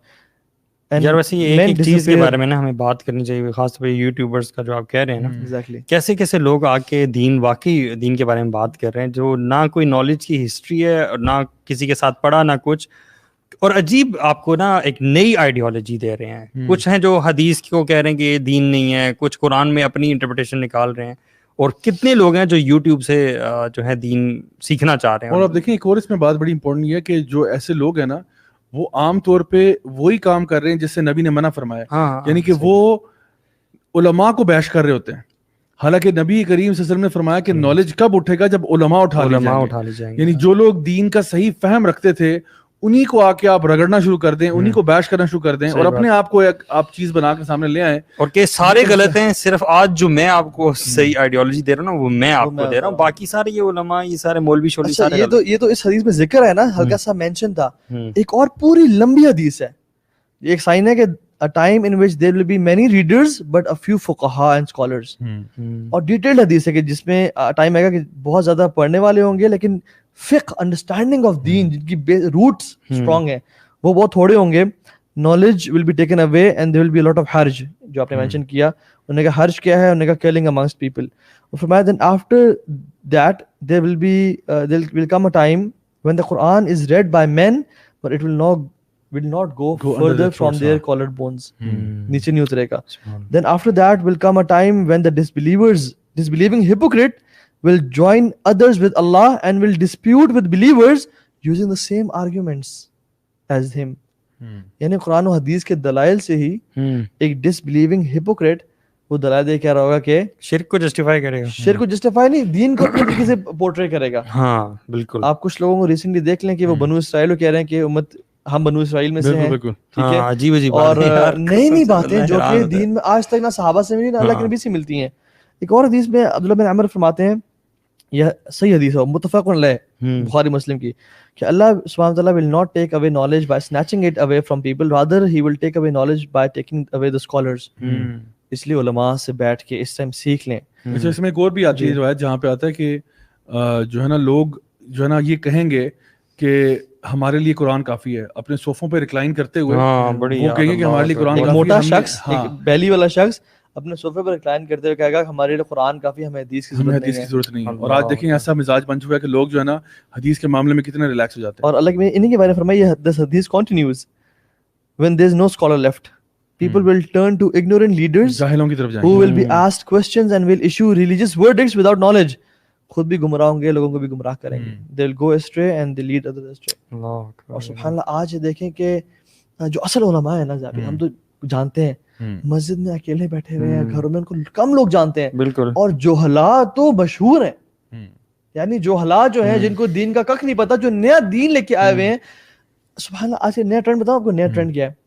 یار ویسے ایک چیز کے بارے میں نا ہمیں بات کرنی چاہیے, خاص طور پہ یوٹیوبرز کا جو آپ کہہ رہے ہیں نا, کیسے کیسے لوگ آ کے واقعی دین کے بارے میں بات کر رہے ہیں جو نہ کوئی نالج کی ہسٹری ہے اور نہ کسی کے ساتھ پڑھا نہ کچھ, اور عجیب آپ کو نا ایک نئی آئیڈیالوجی دے رہے ہیں. کچھ ہیں جو حدیث کو کہہ رہے ہیں کہ یہ دین نہیں ہے, کچھ قرآن میں اپنی انٹرپریٹیشن نکال رہے ہیں, اور کتنے لوگ ہیں جو یوٹیوب سے جو ہے دین سیکھنا چاہ رہے ہیں. اور آپ دیکھیں ایک اور اس میں بات بڑی امپورٹنٹ یہ ہے کہ جو ایسے لوگ ہیں نا وہ عام طور پہ وہی کام کر رہے ہیں جس سے نبی نے منع فرمایا, یعنی کہ وہ علماء کو بیش کر رہے ہوتے ہیں. حالانکہ نبی کریم صلی اللہ علیہ وسلم نے فرمایا کہ نالج کب اٹھے گا جب علماء اٹھا لی جائیں گے. یعنی جو لوگ دین کا صحیح فہم رکھتے تھے انہی کو آ کے آپ رگڑنا شروع کر دیں, انہی کو بیش کرنا شروع کر دیں, اور اپنے آپ کو ایک آپ چیز بنا کے سامنے لے آئیں, اور کہ سارے غلط ہیں, صرف آج جو میں آپ کو صحیح آئیڈیالوجی دے رہا ہوں وہ میں آپ کو دے رہا ہوں, باقی سارے یہ علماء یہ سارے مولوی شولوی سارے. یہ تو اس حدیث میں ذکر ہے نا, ہلکا سا مینشن تھا. ایک اور پوری لمبی حدیث ہے, یہ ایک سائن ہے کہ a time in which there will be many readers but a few fuqaha and scholars. اور ڈیٹیلڈ حدیث ہے کہ جس میں ٹائم آئے گا کہ بہت زیادہ پڑھنے والے ہوں گے لیکن فقہ انڈرسٹینڈنگ آف دین جن کی روٹس اسٹرانگ ہیں وہ بہت تھوڑے ہوں گے. Knowledge will be taken away and there will be a lot of حرج, جو آپ نے مینشن کیا. انہوں نے کہا حرج کیا ہے, انہوں نے کہا killing amongst people. اور فرمایا then after that there will come a time when the Quran is read by men but it will not go further from their collared bones. نیچے نہیں اترے گا. Then after that will come a time when the disbelieving hypocrite will join others with Allah and will dispute with believers using the same arguments as him. یعنی قرآن و حدیث کے دلائل سے ہی ایک ڈسبلیونگ ہپوکریٹ وہ دلائل دے کہہ رہا ہوگا کہ شرک کو جسٹیفائی کرے گا. شرک کو جسٹیفائی نہیں, دین کو اپنے طریقے سے پورٹری کرے گا. ہاں بالکل. آپ کچھ لوگوں کو ریسنٹلی دیکھ لیں کہ وہ بنو اسرائیل کہہ رہے ہیں کہ امت ہم بنو اسرائیل میں سے ہیں, ٹھیک ہے, عجیب عجیب اور نئی باتیں جو کہ دین میں آج تک نہ صحابہ سے ملی نہ اللہ کے نبی سے ملتی ہیں. ایک اور حدیث میں عبداللہ بن عمر فرماتے ہیں, یہ صحیح حدیث ہے متفق علیہ بخاری مسلم کی, کہ اللہ سبحانہ وتعالی will not take away knowledge by snatching it away from people, rather he will take away knowledge by taking away the scholars. اس لیے علماء سے بیٹھ کے اس ٹائم سیکھ لیں. اچھا, اس میں ایک اور بھی آتی ہے روایت جہاں پہ آتا ہے کہ جو ہے نا لوگ جو ہے نا یہ کہیں گے کہ ہمارے لیے قرآن کافی ہے, اپنے صوفوں پہ ریکلائن کرتے ہوئے وہ کہیں گے کہ ہمارے لیے قرآن کافی ہے. موٹا شخص, ایک بیلی والا شخص اپنے صوفے پر ریکلائن کرتے ہوئے کہے گا ہمارے لیے قرآن کافی, ہمیں حدیث کی ضرورت نہیں ہے. اور آج دیکھیں ایسا مزاج بن چکا ہے کہ لوگ جو ہے نا حدیث کے معاملے میں کتنے ریلیکس ہو جاتے ہیں. اور اللہ انہی کے بارے میں فرمایا, this hadith continues when there is no scholar left. People will turn to ignorant leaders جاہلوں کی طرف جائیں who will be asked questions and will issue religious verdicts without knowledge. خود بھی گمراہ ہوں گے, لوگوں کو بھی گمراہ کریں گے. They'll go astray and they lead others astray. اور سبحان اللہ آج دیکھیں کہ جو اصل علماء ہیں نا, ہم تو جانتے ہیں مسجد میں اکیلے بیٹھے ہوئے ہیں, گھروں میں ان کو کم لوگ جانتے ہیں. بالکل. اور جوہلا تو مشہور ہیں, یعنی جوہلا جو ہیں جن کو دین کا کخ نہیں پتا, جو نیا دین لے کے آئے ہوئے ہیں. سبحان اللہ آج کے نیا ٹرینڈ بتاؤں آپ کو, نیا ٹرینڈ کیا ہے؟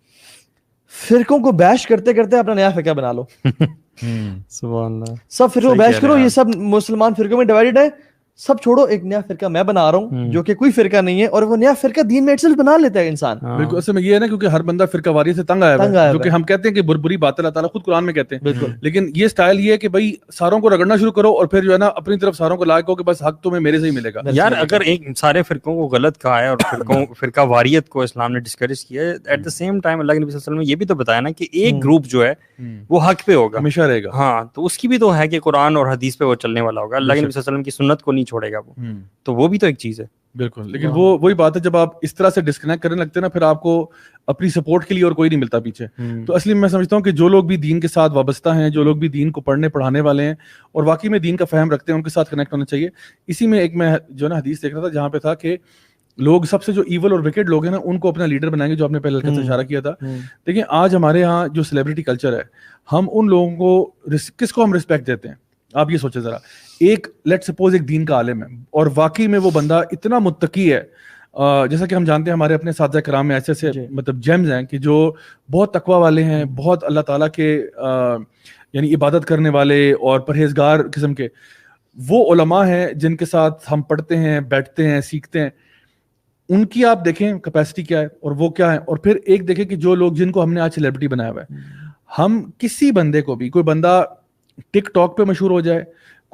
فرقوں کو بیش کرتے کرتے اپنا نیا فرقہ بنا لو. سبحان اللہ, سب فرقوں کو بیش کرو, یہ سب مسلمان فرقوں میں ڈیوائڈڈ ہے, سب چھوڑو, ایک نیا فرقہ میں بنا رہا ہوں جو کہ کوئی فرقہ نہیں ہے, اور وہ نیا فرقہ دین میں اٹسلف بنا لیتا ہے انسان. بالکل, اصل میں یہ ہے نا کیونکہ ہر بندہ فرقہ واریت سے تنگ آیا ہے, جو کہ ہم کہتے ہیں کہ بری بات اللہ تعالیٰ خود قرآن میں کہتے ہیں. بالکل, لیکن یہ سٹائل یہ ہے کہ بھائی ساروں کو رگڑنا شروع کرو اور پھر جو ہے نا اپنی طرف ساروں کو لا کے کہ بس حق تمہیں میرے سے ہی ملے گا. یار اگر ایک سارے فرقوں کو غلط کہا ہے اور فرقہ واریت کو اسلام نے ڈسکریج کیا ہے, ایٹ دا سیم ٹائم اللہ کے نبی صلی اللہ علیہ وسلم نے یہ بھی تو بتایا نا کہ ایک گروپ جو ہے وہ حق پہ ہوگا, ہمیشہ رہے گا. ہاں, تو اس کی بھی تو ہے کہ قرآن اور حدیث پہ وہ چلنے والا ہوگا, اللہ کے نبی صلی اللہ علیہ وسلم کی سنت کو نہیں چھوڑے گا وہ, تو وہ بھی تو ایک چیز ہے. بالکل, لیکن وہی بات ہے جب آپ اس طرح سے ڈسکنیکٹ کرنے لگتے ہیں نا, پھر آپ کو اپنی سپورٹ کے لیے اور کوئی نہیں ملتا پیچھے. تو اصلی میں سمجھتا ہوں کہ جو لوگ بھی دین کے ساتھ وابستہ ہیں, جو لوگ بھی دین کو پڑھنے پڑھانے والے ہیں اور واقعی میں دین کا فہم رکھتے ہیں, ان کے ساتھ کنیکٹ ہونا چاہیے. اسی میں ایک میں جو نا حدیث دیکھ رہا تھا جہاں پہ تھا کہ لوگ سب سے جو ایول اور وکٹ لوگ ہیں نا ان کو اپنا لیڈر بنائیں گے, جو آپ نے پہلے ہلکا سے اشارہ کیا تھا. دیکھیں آج ہمارے ہاں جو سیلیبریٹی کلچر ہے, ہم ان لوگوں کو کس کو ہم رسپیکٹ دیتے ہیں؟ آپ یہ سوچیں ذرا, ایک لیٹ سپوز ایک دین کا عالم ہے اور واقعی میں وہ بندہ اتنا متقی ہے, جیسا کہ ہم جانتے ہیں ہمارے اپنے اساتذہ کرام میں ایسے ایسے مطلب جیمز ہیں کہ جو بہت تقوی والے ہیں, بہت اللہ تعالیٰ کے یعنی عبادت کرنے والے اور پرہیزگار قسم کے. وہ علماء ہیں جن کے ساتھ ہم پڑھتے ہیں, بیٹھتے ہیں, سیکھتے ہیں. ان کی آپ دیکھیں کیپیسٹی کیا ہے اور وہ کیا ہے, اور پھر ایک دیکھیں کہ جو لوگ جن کو ہم نے آج سیلیبریٹی بنایا ہوا ہے, ہم کسی بندے کو بھی, کوئی بندہ ٹک ٹاک پہ مشہور ہو جائے,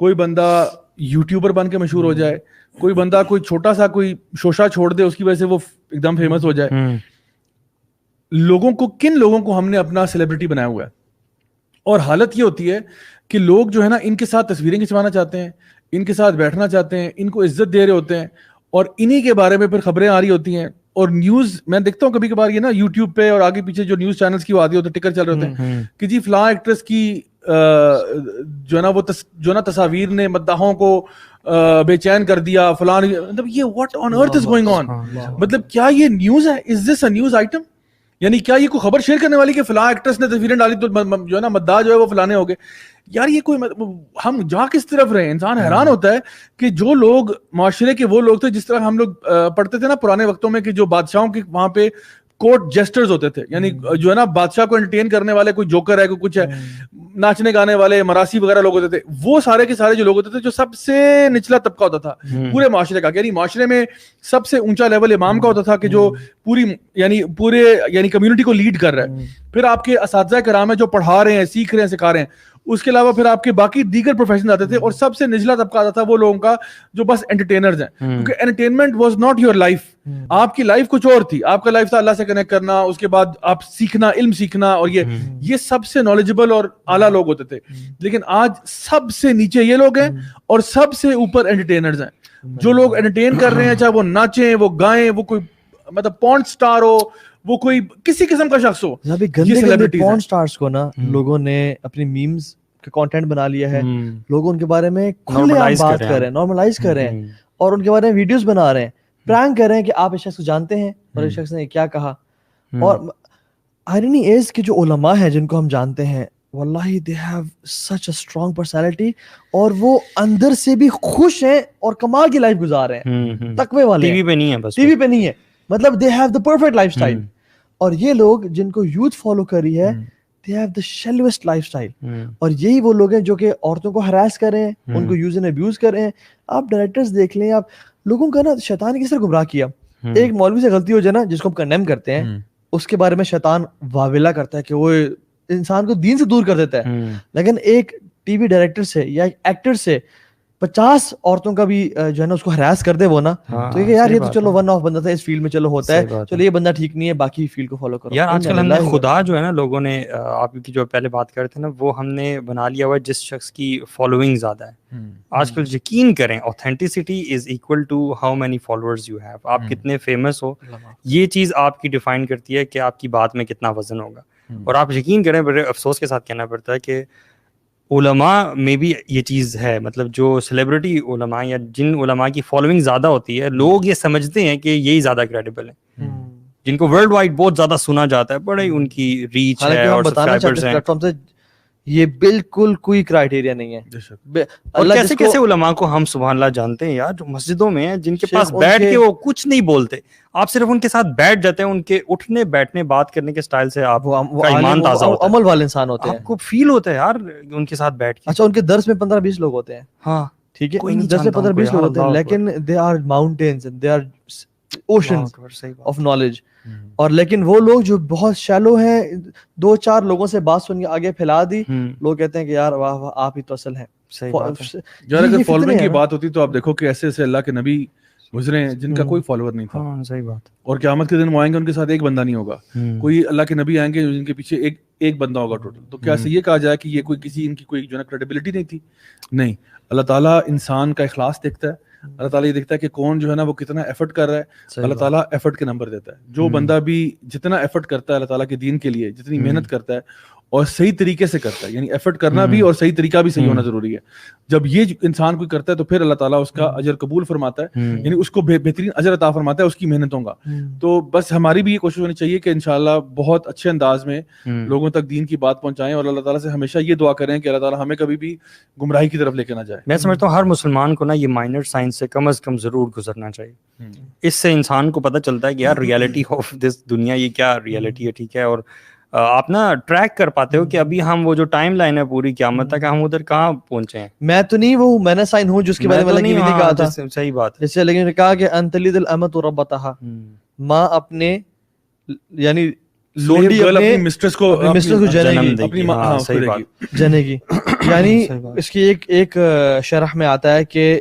کوئی بندہ یوٹیوبر بن کے مشہور ہو جائے, کوئی بندہ کوئی چھوٹا سا کوئی شوشا چھوڑ دے اس کی وجہ سے وہ ایک دم فیمس ہو جائے, لوگوں کو کن لوگوں کو ہم نے اپنا سیلیبریٹی بنایا ہوا ہے. اور حالت یہ ہوتی ہے کہ لوگ جو ہے نا ان کے ساتھ تصویریں کھنچوانا چاہتے ہیں, ان کے ساتھ بیٹھنا چاہتے ہیں, ان کو عزت دے رہے ہوتے ہیں, اور انہی کے بارے میں پھر خبریں آ رہی ہوتی ہیں. اور نیوز میں دیکھتا ہوں کبھی کبھار یہ نا یوٹیوب پہ اور آگے پیچھے جو نیوز چینلز کی وہ آتی ہوتے ٹکر چل رہے ہوتے ہیں کہ جی فلاں ایکٹریس کی جو ہے نا وہ جو نا تصاویر نے مداحوں کو بے چین کر دیا فلاں, مطلب یہ what on earth is going on, مطلب کیا یہ نیوز ہے؟ از دس اے نیوز آئٹم؟ یعنی کیا یہ کوئی خبر شیئر کرنے والی کہ فلاں ایکٹریس نے تصویریں ڈالی تو جو ہے نا مداح جو ہے وہ فلانے ہو گئے؟ یار یہ کوئی ہم جا کس طرف رہے؟ انسان حیران ہوتا ہے کہ جو لوگ معاشرے کے وہ لوگ تھے, جس طرح ہم لوگ پڑھتے تھے نا پرانے وقتوں میں کہ جو بادشاہوں کے وہاں پہ کوٹ جیسٹرز ہوتے تھے, یعنی جو ہے نا بادشاہ کو انٹرٹین کرنے والے, کوئی جوکر ہے, کوئی کچھ ہے, ناچنے گانے والے مراسی وغیرہ لوگ ہوتے تھے, وہ سارے کے سارے جو لوگ ہوتے تھے جو سب سے نچلا طبقہ ہوتا تھا پورے معاشرے کا, یعنی معاشرے میں سب سے اونچا لیول امام کا ہوتا تھا کہ جو پورے کمیونٹی کو لیڈ کر رہا ہے. پھر آپ کے اساتذہ کرام ہیں جو پڑھا رہے ہیں, سیکھ رہے ہیں, سکھا رہے ہیں. اس کے علاوہ پھر آپ کے باقی دیگر پروفیشن آتے تھے, اور سب سے نچلا طبقہ آتا تھا وہ لوگوں کا جو بس انٹرٹینرز ہیں, کیونکہ entertainment was not your life. آپ کی لائف کچھ اور تھی, آپ کا لائف تھا اللہ سے کنیکٹ کرنا, اس کے بعد آپ سیکھنا, علم سیکھنا, اور یہ سب سے نالجبل اور اعلیٰ لوگ ہوتے تھے. لیکن آج سب سے نیچے یہ لوگ ہیں اور سب سے اوپر انٹرٹینرز ہیں. جو لوگ انٹرٹین کر رہے ہیں, چاہے وہ ناچیں, وہ گائیں, وہ کوئی مطلب پورن سٹار ہو, وہ کوئی کسی قسم کا شخص ہو, گندے پورن سٹارز کو نا لوگوں نے اپنی میمز کا کنٹینٹ بنا لیا ہے. لوگ ان کے بارے میں کھلے عام بات کر رہے ہیں, نارملائز کر رہے ہیں, اور ان کے بارے میں ویڈیوز بنا رہے ہیں, پرانک کر رہے ہیں کہ آپ اس شخص کو جانتے ہیں اور اس شخص نے کیا کہا. اور آئرنی از کہ جو علماء ہیں جن کو ہم جانتے ہیں, واللہ they have such a strong personality, اور وہ اندر سے بھی خوش ہیں اور کمال کی لائف گزار رہے ہیں, تقوی والے. ٹی وی پہ نہیں ہے, بس ٹی وی پہ نہیں ہے, مطلب they have the perfect lifestyle. اور یہ لوگ جن کو یوتھ فالو کر رہی ہے, they have the shallowest lifestyle. اور یہی وہ لوگ ہیں جو کہ عورتوں کو ہراس کر رہے ہیں, ان کو یوز اینڈ ابیوز کر رہے ہیں. آپ ڈائریکٹرز دیکھ لیں, آپ لوگوں کا نا شیطان نے کس طرح گمراہ کیا. ایک مولوی سے غلطی ہو جائے نا, جس کو ہم کنڈیم کرتے ہیں, اس کے بارے میں شیطان واویلا کرتا ہے کہ وہ انسان کو دین سے دور کر دیتا ہے. لیکن ایک ٹی وی ڈائریکٹر سے یا ایک ایکٹر سے 50 عورتوں کا بھی جو ہے نا اس کو ہراس کر دے وہ نا, تو یار یہ تو چلو ون آف بندہ تھا اس فیلڈ میں, چلو ہوتا ہے, چلو یہ بندہ ٹھیک نہیں ہے, باقی فیلڈ کو فالو کرو. یار آج کل ہم نے خدا جو ہے نا لوگوں نے, آپ کی جو پہلے بات کر رہے تھے نا, وہ ہم نے بنا لیا ہوا ہے جس شخص کی فالوئنگ زیادہ ہے. آج کل یقین کریں authenticity is equal to how many followers you have. آپ کتنے فیمس ہو, یہ چیز آپ کی ڈیفائن کرتی ہے کہ آپ کی بات میں کتنا وزن ہوگا. اور آپ یقین کریں, بڑے افسوس کے ساتھ کہنا پڑتا ہے کہ علماء میں بھی یہ چیز ہے, مطلب جو سیلیبریٹی علماء یا جن علماء کی فالوئنگ زیادہ ہوتی ہے, لوگ یہ سمجھتے ہیں کہ یہی زیادہ کریڈیبل ہیں, جن کو ورلڈ وائڈ بہت زیادہ سنا جاتا ہے, بڑے ان کی ریچ ہے اور سبسکرائبرز ہیں. یہ بالکل کوئی کرائٹیریا نہیں ہے. اور کیسے کیسے علماء کو ہم سبحان اللہ جانتے ہیں یار, جو مسجدوں میں ہیں, جن کے پاس بیٹھ کے وہ کچھ نہیں بولتے, آپ صرف ان کے ساتھ بیٹھ جاتے ہیں, ان کے اٹھنے بیٹھنے بات کرنے کے سٹائل سے آپ کا ایمان تازہ ہوتا ہے, عمل والے انسان ہوتے ہیں, آپ کو فیل ہوتا ہے یار ان کے ساتھ بیٹھ کے. اچھا ان کے درس میں 15-20 لوگ ہوتے ہیں, ہاں ٹھیک ہے, 10 سے 15-20 لوگ ہوتے ہیں, لیکن they are mountains, they are oceans of knowledge. اور لیکن وہ لوگ جو بہت شیلو ہیں, 2-4 لوگوں سے بات سن کے آگے پھیلا دی, لوگ کہتے ہیں کہ یار واہ واہ آپ ہی تو اصل ہیں. یار اگر فالوئنگ کی بات ہوتی تو آپ دیکھو کہ ایسے ایسے اللہ کے نبی گزرے ہیں جن کا کوئی فالوور نہیں تھا. صحیح بات. اور قیامت کے دن وہ آئیں گے, ان کے ساتھ ایک بندہ نہیں ہوگا. کوئی اللہ کے نبی آئیں گے جن کے پیچھے ایک بندہ ہوگا ٹوٹل. تو کیا سے یہ کہا جائے کہ یہ کوئی کسی ان کی کوئی جو ہے نا کریڈیبلٹی نہیں تھی؟ نہیں. اللہ تعالیٰ انسان کا اخلاص دیکھتا ہے, اللہ تعالیٰ یہ دیکھتا ہے کہ کون جو ہے نا وہ کتنا ایفرٹ کر رہا ہے. اللہ تعالیٰ ایفرٹ کے نمبر دیتا ہے. جو بندہ بھی جتنا ایفرٹ کرتا ہے اللہ تعالیٰ کے دین کے لیے, جتنی محنت کرتا ہے اور صحیح طریقے سے کرتا ہے, یعنی ایفرٹ کرنا بھی اور صحیح طریقہ بھی صحیح ہونا ضروری ہے. جب یہ انسان کوئی کرتا ہے تو پھر اللہ تعالیٰ اس کا اجر قبول فرماتا ہے, یعنی اس کو بہترین اجر عطا فرماتا ہے اس کی محنتوں کا. تو بس ہماری بھی یہ کوشش ہونی چاہیے کہ انشاءاللہ بہت اچھے انداز میں لوگوں تک دین کی بات پہنچائیں, اور اللہ تعالیٰ سے ہمیشہ یہ دعا کریں کہ اللہ تعالیٰ ہمیں کبھی بھی گمراہی کی طرف لے کے نہ جائے. میں سمجھتا ہوں ہر مسلمان کو نا یہ مائنر سائنس سے کم از کم ضرور گزرنا چاہیے. اس سے انسان کو پتہ چلتا ہے کہ یار ریالٹی آف دس دنیا یہ کیا ریالٹی ہے, ٹھیک ہے, اور آپ نا ٹریک کر پاتے ہو کہ ابھی ہم وہ جو ٹائم لائن ہے پوری قیامت تک ہم ادھر کہاں پہنچے ہیں. میں تو نہیں وہ میں نے سائن ہوں جس کے بارے میں اللہ نے کہا تھا. صحیح بات. جیسے اللہ نے کہا کہ ان تلد الامۃ ربتہا, ماں اپنے یعنی لونڈی اپنے مسٹرس کو جنے گی. یعنی اس کی ایک شرح میں آتا ہے کہ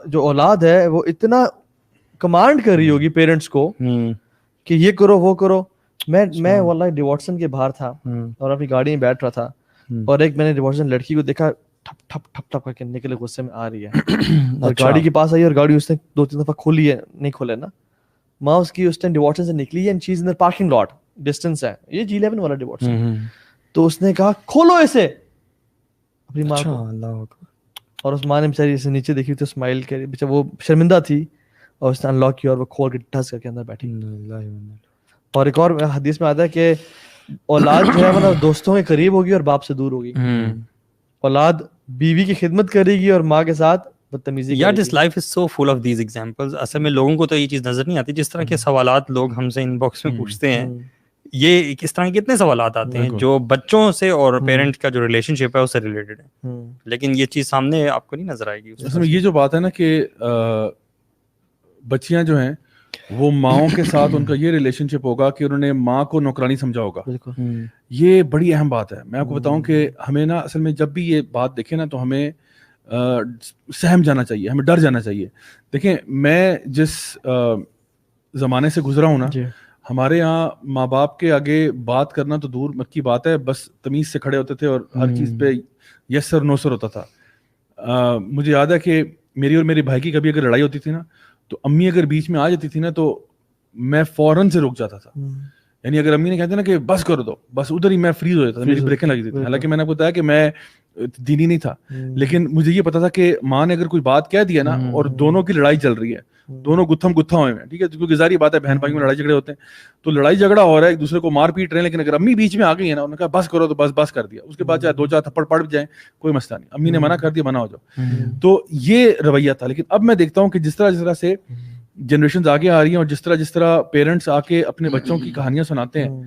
جو اولاد ہے وہ اتنا کمانڈ کر رہی ہوگی پیرنٹس کو کہ یہ کرو وہ کرو. میں واللہ ڈیوٹسن کے باہر تھا اور اپنی گاڑی میں بیٹھ رہا تھا, اور ایک میں نے ڈیوٹسن لڑکی کو دیکھا ٹھپ ٹھپ ٹھپ ٹھپ کر کے نکلے, غصے میں آ رہی ہے, اور گاڑی کے پاس آئی اور گاڑی اس نے 2-3 دفعہ کھولی ہے, نہیں کھولے نا, ماں اس کی اس ٹائم ڈیوٹسن سے نکلی ہے, and she is in the parking lot, distance ہے یہ G11 والا ڈیوٹسن. تو اس نے کہا کھولو اسے اپنی ماں کو, اور اس ماں نے بیچاری اسے نیچے دیکھی تو اسمائل کری, بیچارہ وہ شرمندہ تھی, اور اس نے انلاک کیا اور وہ کھول کے ڈھس کر کے اندر بیٹھی. اور ایک اور حدیث میں آتا ہے کہ اولاد جو ہے وہ دوستوں کے قریب ہوگی اور باپ سے دور ہوگی. اولاد بیوی کی خدمت کرے گی اور ماں کے ساتھ بدتمیزی. یار this life is so full of these examples. اصل میں لوگوں کو تو یہ چیز نظر نہیں آتی, جس طرح کے سوالات لوگ ہم سے ان باکس میں پوچھتے ہیں, یہ کس طرح کے کتنے سوالات آتے ہیں جو بچوں سے اور پیرنٹ کا جو ریلیشن شپ ہے اس سے ریلیٹڈ ہے, لیکن یہ چیز سامنے آپ کو نہیں نظر آئے گی. اصل میں یہ جو بات ہے نا کہ بچیاں جو ہیں وہ ماؤں کے ساتھ ان کا یہ ریلیشن شپ ہوگا کہ انہوں نے ماں کو نوکرانی سمجھا ہوگا. یہ بڑی اہم بات ہے. میں آپ کو بتاؤں کہ ہمیں نا اصل میں جب بھی یہ بات دیکھیں نا تو ہمیں سہم جانا چاہیے, ہمیں ڈر جانا چاہیے. دیکھیں میں جس زمانے سے گزرا ہوں نا, ہمارے یہاں ماں باپ کے آگے بات کرنا تو دور مت کی بات ہے, بس تمیز سے کھڑے ہوتے تھے اور ہر چیز پہ یس سر نو سر ہوتا تھا. مجھے یاد ہے کہ میری اور میرے بھائی کی کبھی اگر لڑائی ہوتی تھی نا تو امی اگر بیچ میں آ جاتی تھی نا تو میں فوراً سے رک جاتا تھا. یعنی اگر امی نے کہتے نا کہ بس کر دو, بس ادھر ہی میں فریز ہو جاتا تھا, میری بریکیں لگی تھی. حالانکہ میں نے آپ کو بتایا کہ میں دینی نہیں تھا, لیکن مجھے یہ پتا تھا کہ ماں نے اگر کوئی بات کہہ دیا نا اور دونوں کی لڑائی چل رہی ہے, دونوں گتھم گتھا ہوئے ہیں, ٹھیک ہے, کیونکہ ظاہر بات ہے بہن بھائی میں لڑائی جھگڑے ہوتے ہیں, تو لڑائی جھگڑا ہو رہا ہے, ایک دوسرے کو مار پیٹ رہے ہیں, لیکن اگر امی بیچ میں آ گئی ہے نا, انہوں نے کہا بس کرو تو بس کر دیا. اس کے بعد چاہے 2-4 تھپڑ پڑ جائیں کوئی مسئلہ نہیں, امی نے منع کر دیا منع ہو جاؤ. تو یہ رویہ تھا. لیکن اب میں دیکھتا ہوں کہ جس طرح سے جنریشنز آگے آ رہی ہیں اور جس طرح پیرنٹس آ کے اپنے بچوں کی کہانیاں سناتے ہیں,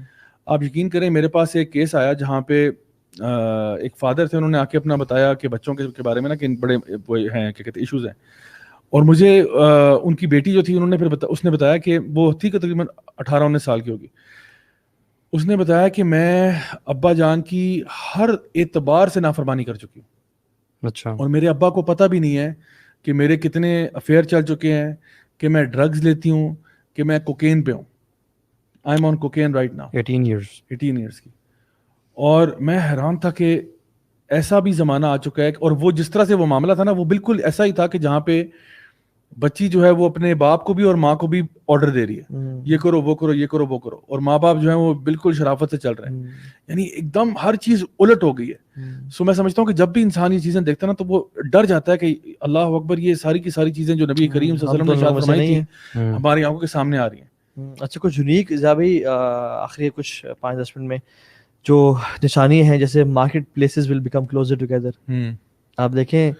آپ یقین کریں میرے پاس ایک کیس آیا جہاں پہ ایک فادر تھے, انہوں نے آ کے اپنا بتایا کہ بچوں کے بارے میں نا کہ بڑے وہ ہیں کیا کہتے ایشوز ہیں. اور مجھے ان کی بیٹی جو تھی انہوں نے پھر اس نے بتایا کہ وہ تھی کہ تقریباً 18-19 سال کی ہوگی. اس نے بتایا کہ میں ابا جان کی ہر اعتبار سے نافرمانی کر چکی ہوں. اچھا. اور میرے ابا کو پتہ بھی نہیں ہے کہ میرے کتنے افیئر چل چکے ہیں, کہ میں ڈرگز لیتی ہوں, کہ میں کوکین پہ ہوں. I am on cocaine right now. 18 years کی. اور میں حیران تھا کہ ایسا بھی زمانہ آ چکا ہے. اور وہ جس طرح سے وہ معاملہ تھا نا وہ بالکل ایسا ہی تھا کہ جہاں پہ بچی جو ہے وہ اپنے باپ کو بھی اور ماں کو بھی آرڈر دے رہی ہے, یہ کرو وہ کرو یہ کرو وہ کرو, اور ماں باپ جو ہے وہ بالکل شرافت سے چل رہے ہیں, یعنی ایک دم ہر چیز الٹ ہو گئی ہے. سو میں سمجھتا ہوں کہ جب بھی انسان یہ چیزیں دیکھتا ہے نا تو وہ ڈر جاتا ہے کہ اللہ اکبر, یہ ساری کی ساری چیزیں جو نبی کریم صلی اللہ علیہ وسلم نے ارشاد فرمائی تھی ہماری آنکھوں کے سامنے آ رہی ہیں. اچھا کچھ یونیک بھائی آخری کچھ 5-10 منٹ میں جو نشانی ہیں, جیسے market places will become closer together. آپ دیکھیں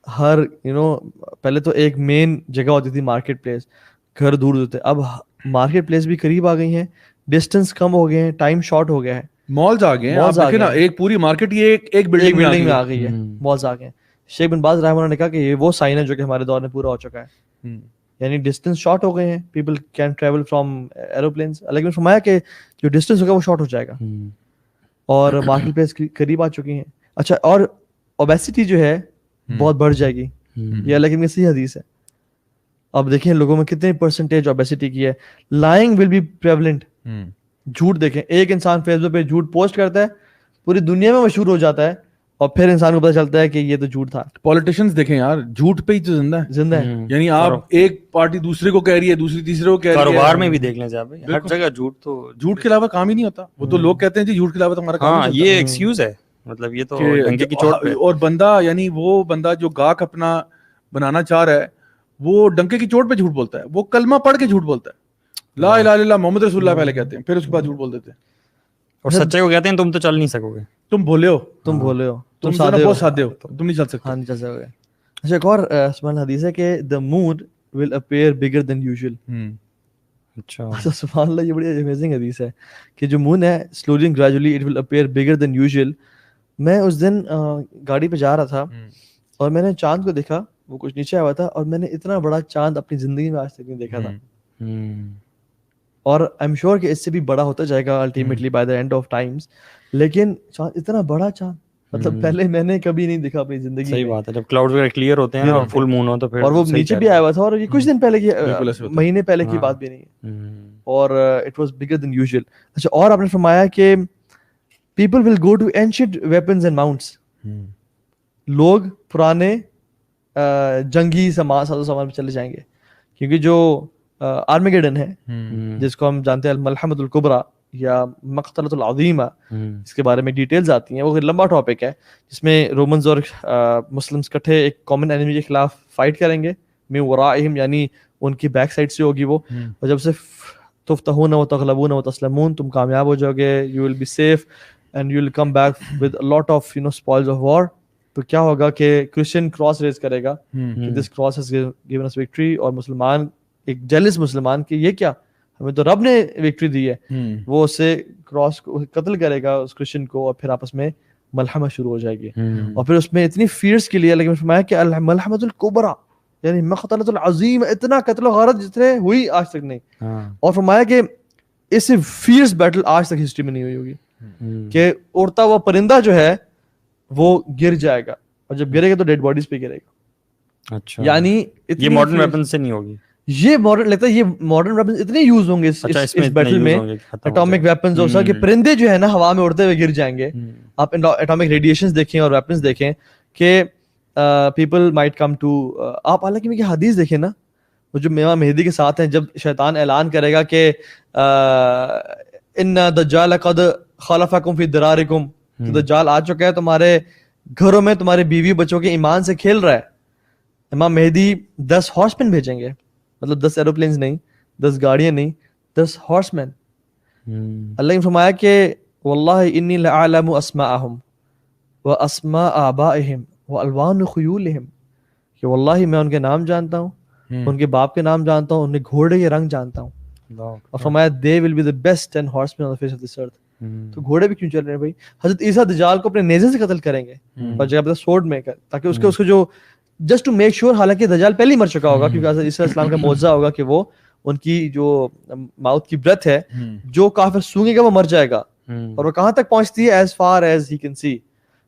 ہر پہلے تو ایک مین جگہ ہوتی تھی مارکیٹ پلیس, گھر دور دور تھے, اب مارکیٹ پلیس بھی قریب آ گئی ہیں, ڈسٹینس کم ہو گئے ہیں, ٹائم شارٹ ہو گیا ہے, مالز آ گئے ہیں. آپ دیکھیں نا ایک پوری مارکیٹ یہ ایک بلڈنگ میں آ گئی ہے, مالز آ گئے ہیں. شیخ بن باز رحمہ اللہ نے کہا کہ یہ وہ سائن ہے جو کہ ہمارے دور میں پورا ہو چکا ہے, یعنی ڈسٹینس شارٹ ہو گئے ہیں, people can travel from aeroplanes. لیکن فرمایا کہ جو ڈسٹینس ہوگا وہ شارٹ ہو جائے گا اور مارکیٹ پلیس قریب آ چکی ہیں. اچھا, اور اوبیسٹی جو ہے بہت بڑھ جائے گی, یہ اللہ کی صحیح حدیث ہے. اب دیکھیں لوگوں میں کتنے پرسنٹیج اوبیسٹی کی ہے. لائنگ ول بی پریولنٹ, جھوٹ دیکھیں, ایک انسان فیس بک پہ جھوٹ پوسٹ کرتا ہے, پوری دنیا میں مشہور ہو جاتا ہے, اور پھر انسان کو پتہ چلتا ہے کہ یہ تو جھوٹ تھا. پولیٹیشنز دیکھیں یار, جھوٹ پہ ہی تو زندہ ہے. یعنی آپ ایک پارٹی دوسرے کو کہہ رہی ہے, دوسری تیسرے کو کہہ رہی ہے. کاروبار میں بھی دیکھ لیں جا بھائی, ہر جگہ جھوٹ کے علاوہ کام ہی نہیں ہوتا. وہ تو لوگ کہتے ہیں جی جھوٹ کے علاوہ ہمارا کام نہیں. یہ ایکسکیوز ہے, مطلب یہ تو ڈنگے کی چوٹ پہ. اور بندہ یعنی وہ بندہ جو گاہک اپنا بنانا چاہ رہا ہے وہ ڈنکے کی چوٹ پہ جھوٹ بولتا ہے, وہ کلمہ پڑھ کے جھوٹ بولتا ہے, لا الہ الا اللہ محمد رسول اللہ پہلے کہتے ہیں, پھر اس کے بعد جھوٹ بول دیتے ہیں, اور سچے کو کہتے ہیں تم تو چل نہیں سکو گے, تم بھولے ہو, تم بہت سادے ہو, تم نہیں چل سکتے. ہاں نہیں چل سکتے. اچھا ایک اور سبحان حدیث ہے کہ the moon will appear bigger than usual. اچھا سبحان اللہ, یہ بڑی امیزنگ حدیث ہے کہ جو مون ہے slowly and gradually it will appear bigger than usual. میں اس دن گاڑی پہ جا رہا تھا اور میں نے چاند کو دیکھا, وہ کچھ نیچے آیا تھا, اور میں نے اتنا بڑا چاند اپنی زندگی میں آج تک نہیں دیکھا تھا, اور آئی ایم شیور کہ اس سے بھی بڑا ہوتا جائے گا ultimately by the end of times. لیکن چاند, اتنا بڑا چاند, مطلب پہلے میں نے کبھی نہیں دیکھا اپنی زندگی میں. صحیح بات ہے, جب کلاؤڈ وغیرہ کلیئر ہوتے ہیں اور فل مون ہو تو پھر, اور وہ نیچے بھی آیا ہوا تھا, اور یہ کچھ دن پہلے کی, مہینے پہلے کی بات بھی نہیں ہے, اور it was bigger than usual. اچھا, اور آپ نے فرمایا کہ people will go to ancient weapons and mounts, لوگ پرانے جنگی سامان پہ چلے جائیں گے, کیونکہ جو آرمیگیڈن ہے جس کو ہم جانتے ہیں الملحمۃ الکبریٰ یا مقتلۃ العظیمہ, اس کے بارے میں ڈیٹیلز آتی ہیں. وہ لمبا ٹاپک ہے جس میں رومنز اور مسلمس کٹھے ایک کامن انیمی کے خلاف فائٹ کریں گے, من ورائہم یعنی ان کی بیک سائڈ سے ہوگی وہ, اور جب سے تفتحون و تغلبون و تسلمون, تم کامیاب ہو جاؤ گے, you will be safe and you will come back with lot of spoils of war. تو کیا ہوگا کہ کرسچن کراس ریز کرے گا, this cross has given us victory, اور مسلمان ایک جیلس مسلمان کہ یہ کیا, ہمیں تو رب نے وکٹری دی ہے, وہ اسے کراس کو قتل کرے گا اس کرسچن کو, اور پھر آپس میں ملحمہ شروع ہو جائے گی. اور پھر اس میں اتنی فیئرس کے لیے لیکن فرمایا کہ الملحمۃ الکبریٰ یعنی مقتلۃ العظیم, اتنا قتل و غارت جتنے ہوئی آج تک نہیں. اور فرمایا کہ اس سے فیئرس بیٹل آج تک ہسٹری میں نہیں ہوئی ہوگی, کہ اڑتا ہوا پرندہ جو ہے وہ گر جائے گا, اور جب گرے گا تو ڈیڈ باڈیز پہ گرے گا. اچھا, یعنی یہ ماڈرن ویپن سے نہیں ہوگی, یہ ماڈرن لگتا ہے, یہ ماڈرن ویپنز اتنے یوز ہوں گے اس بیٹل میں, اٹامک ویپنز ہو سکتا کہ پرندے جو ہے نا ہوا میں اڑتے ہوئے گر جائیں گے. آپ اٹامک ریڈیشنز دیکھیں اور ویپنز دیکھیں کہ پیپل مائٹ کم ٹو, آپ حالانکہ میں حدیث دیکھیں نا, وہ جو امام مہدی کے ساتھ ہیں, جب شیطان اعلان کرے گا کہ ان دجال قد خلفکم فی درارکم, دجال آ چکا ہے تمہارے گھروں میں, تمہارے بیوی بچوں کے ایمان سے کھیل رہا ہے, امام مہدی 10 ہارس مین بھیجیں گے, مطلب 10 ایروپلینز نہیں, 10 گاڑیاں نہیں, 10 ہارس مین. اللہ نے فرمایا کہ واللہ انی لأعلم اسماءہم واسماء آبائہم والوان خیولہم, کہ واللہ میں ان کے نام جانتا ہوں, ان کے باپ کے نام جانتا ہوں, ان کے گھوڑے کے رنگ جانتا ہوں. اور فرمایا they will be the best 10 horsemen on the face of this earth. تو گھوڑے بھی کیوں چل رہے ہیں بھائی, حضرت عیسیٰ دجال کو اپنے نیزے سے قتل کریں گے, اور جگہ پہ سورڈ میں, تاکہ اس کو جو جسٹ ٹو میک شیور, حالانکہ دجال پہلے ہی مر چکا ہوگا, کیونکہ حضرت عیسیٰ السلام کا معجزہ ہوگا کہ وہ ان کی جو ماؤتھ کی برتھ ہے, جو کافر سونگے گا وہ مر جائے گا, اور وہ کہاں تک پہنچتی ہے, as far as he can see,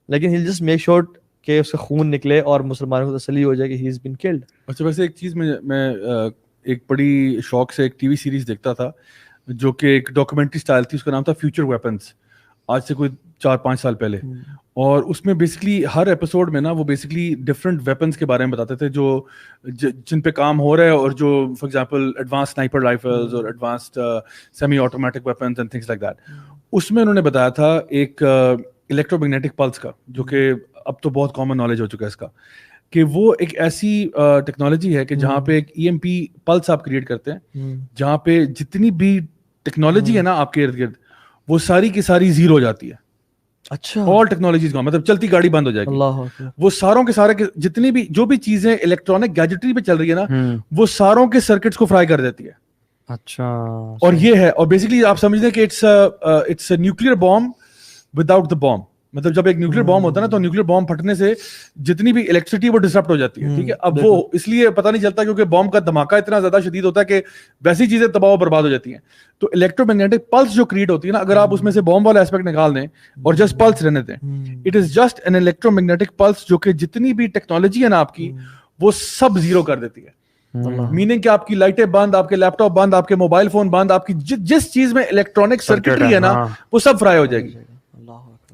لیکن he'll just make sure کہ اس کا خون نکلے اور مسلمانوں کو تسلی ہو جائے کہ he has been killed. اچھا, ویسے ایک چیز میں ایک بڑی شوق سے ایک ٹی وی سیریز دیکھتا تھا جو کہ ایک ڈاکومنٹری سٹائل تھی, اس کا نام تھا فیوچر ویپنز. آج سے کوئی 4-5 سال پہلے, اور اس میں بیسکلی ہر ایپیسوڈ میں نا وہ بیسکلی ڈفرینٹ ویپنس کے بارے میں بتاتے تھے جو جن پہ کام ہو رہا ہے, اور جو for example advance sniper rifles اور advanced semi automatic weapons and things like that. اس میں انہوں نے بتایا تھا ایک الیکٹرو میگنیٹک پلس کا, جو کہ اب تو بہت کامن نالج ہو چکا ہے اس کا, کہ وہ ایک ایسی ٹیکنالوجی ہے کہ جہاں پہ ایک EMP پلس آپ کریٹ کرتے ہیں, جہاں پہ جتنی بھی ٹیکنالوجی ہے نا آپ کے ارد گرد وہ ساری کی ساری زیرو ہو جاتی ہے. اچھا, آل ٹیکنالوجیز کا مطلب چلتی گاڑی بند ہو جائے گی, وہ ساروں کے سارے جتنی بھی جو بھی چیزیں الیکٹرانک گیجٹری پہ چل رہی ہے نا وہ ساروں کے سرکٹس کو فرائی کر دیتی ہے. اچھا, اور یہ ہے, اور بیسکلی آپ سمجھ لیں کہ it's a nuclear bomb without the bomb. مطلب جب ایک نیوکلیر بام ہوتا ہے نا تو نیوکلیر بام پھٹنے سے جتنی بھی الیکٹریسٹی وہ ڈسرپٹ ہو جاتی ہے, ٹھیک ہے. اب وہ اس لیے پتہ نہیں چلتا کیونکہ بام کا دھماکہ اتنا زیادہ شدید ہوتا ہے کہ ویسی چیزیں تباہ و برباد ہو جاتی ہیں. تو الیکٹرو میگنیٹک پلس جو کریٹ ہوتی ہے نا, اگر آپ اس میں سے بام والا ایسپیکٹ نکال دیں اور جسٹ پلس رہنے دیں, it is just an electro magnetic plus جو کہ جتنی بھی ٹیکنالوجی ہے نا آپ کی وہ سب زیرو کر دیتی ہے. میننگ کہ آپ کی لائٹیں بند, آپ کے لیپ ٹاپ بند, آپ کے موبائل فون بند, آپ کی جس چیز میں الیکٹرانک سرکٹری ہے نا وہ سب فرائی ہو جائے گی.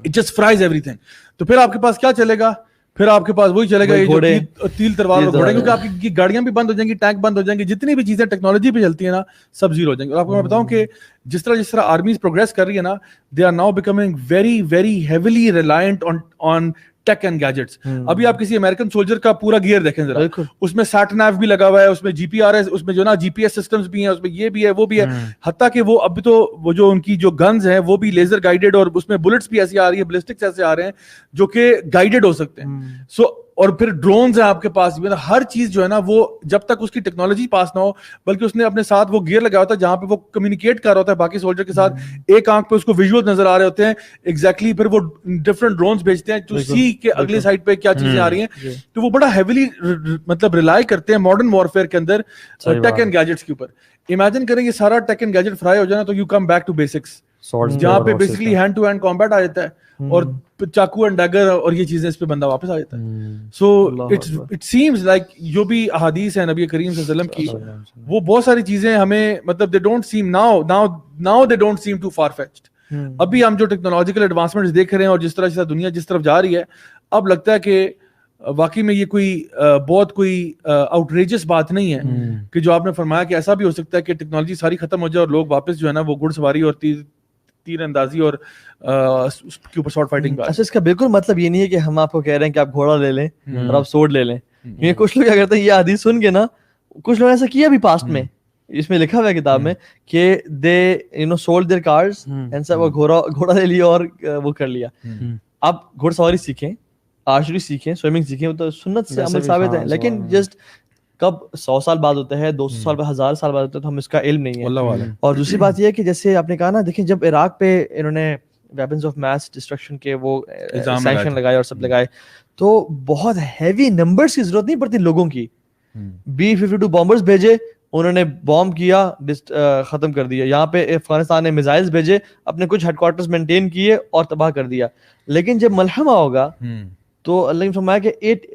It just fries everything. تو پھر آپ کے پاس کیا چلے گا, پھر آپ کے پاس وہی چلے گا یہ جو تیل تلوار اور گھوڑے, کیونکہ آپ کی گاڑیاں بھی بند ہو جائیں گی, ٹینک بند ہو جائیں گے, جتنی بھی چیزیں ٹیکنالوجی پہ چلتی ہیں نا سب زیرو ہو جائیں گے. اور آپ کو میں بتاؤں کہ جس طرح آرمیز پروگریس کر رہی ہے نا, they are now becoming very very heavily reliant on tech and gadgets. ابھی آپ کسی امریکن سولجر کا پورا گیئر دیکھیں ذرا, اس میں سیٹ نیو بھی لگا ہوا ہے, اس میں GPRS, اس میں جو نا GPS سسٹمز بھی ہیں, اس میں یہ بھی ہے وہ بھی ہے, حتیٰ کہ وہ اب تو وہ جو ان کی جو گنز ہیں وہ بھی لیزر گائیڈڈ, اور اس میں بلٹس بھی ایسی آ رہی ہیں, بلسٹکس ایسے آ رہے ہیں جو کہ گائیڈڈ ہو سکتے ہیں. سو اور پھر ڈرونز ہیں آپ کے پاس, ہر چیز جو ہے نا وہ جب تک اس کی ٹیکنالوجی پاس نہ ہو, بلکہ اس نے اپنے ساتھ وہ گیئر لگایا ہوتا ہے جہاں پہ وہ کمیونیکیٹ کر رہا ہوتا ہے باقی سولجر کے ساتھ, ایک آنکھ پہ اس کو ویژول نظر آ رہے ہوتے ہیں ایگزیکٹلی, پھر وہ ڈفرنٹ ڈرونز بھیجتے ہیں جو سی کے اگلی سائڈ پہ کیا چیزیں آ رہی ہیں. تو وہ بڑا ہیویلی مطلب ریلائی کرتے ہیں ماڈرن وارفیئر کے اندر ٹیک اینڈ گیجٹس کے اوپر. امیجن کریں یہ سارا ٹیک اینڈ گیجٹ فرائی ہو جائے نا تو you come back to basics, جہاں پہ basically hand to hand combat آ جاتا ہے اور چاقو اینڈ ڈیگر اور یہ چیزیں اس پہ بندہ واپس آ جاتا ہے. سو اٹ سیمز لائک جو بھی احادیث ہیں نبی کریم صلی اللہ علیہ وسلم کی, وہ بہت ساری چیزیں ہمیں مطلب they don't seem now they don't seem too far fetched. ابھی ہم جو ٹیکنالوجیکل ایڈوانسمنٹس دیکھ رہے ہیں اور جس طرح دنیا جس طرف جا رہی ہے, اب لگتا ہے کہ واقعی میں یہ کوئی بہت کوئی آؤٹریجس بات نہیں ہے کہ جو آپ نے فرمایا کہ ایسا بھی ہو سکتا ہے کہ ٹیکنالوجی ساری ختم ہو جائے اور لوگ واپس جو ہے نا وہ گھڑ سواری اور تیر اندازی اور اس کے اوپر شارٹ فائٹنگ. اچھا, اس کا بالکل مطلب یہ نہیں ہے کہ ہم آپ کو کہہ رہے ہیں کہ آپ گھوڑا لے لیں اور آپ سورڈ لے لیں. یہ کچھ لوگ کیا کرتے ہیں, یہ حدیث سن کے نا, کچھ لوگ ایسا کیا بھی پاسٹ میں, اس میں لکھا ہوا ہے کتاب میں کہ دے سولڈ دیئر کارز اینڈ سب, وہ گھوڑا لے لیا اور وہ کر لیا. آپ گھوڑ سواری سیکھیں, آرچری سیکھیں, سوئمنگ سیکھیں, وہ تو سنت سے عمل ثابت ہے, لیکن جسٹ کب 100 سال بعد ہوتا ہے, 200 سال بعد, 1000 سال بعد ہوتا ہے, تو ہم اس کا علم نہیں ہے. اور دوسری بات یہ ہے کہ جیسے آپ نے کہا نا, دیکھیں جب عراق پہ انہوں نے ویپنز آف میس ڈسٹرکشن کے وہ سینکشن لگائے اور سب لگائے, تو بہت ہیوی نمبرز کی ضرورت نہیں پڑتی لوگوں کی. B-52 بامبرز بھیجے, انہوں نے بام کیا, ختم کر دیا. یہاں پہ افغانستان نے میزائلز بھیجے, اپنے کچھ ہیڈ کوارٹرز مینٹین کیے اور تباہ کر دیا. لیکن جب ملحمہ ہوگا تو اللہ نے فرمایا کہ 8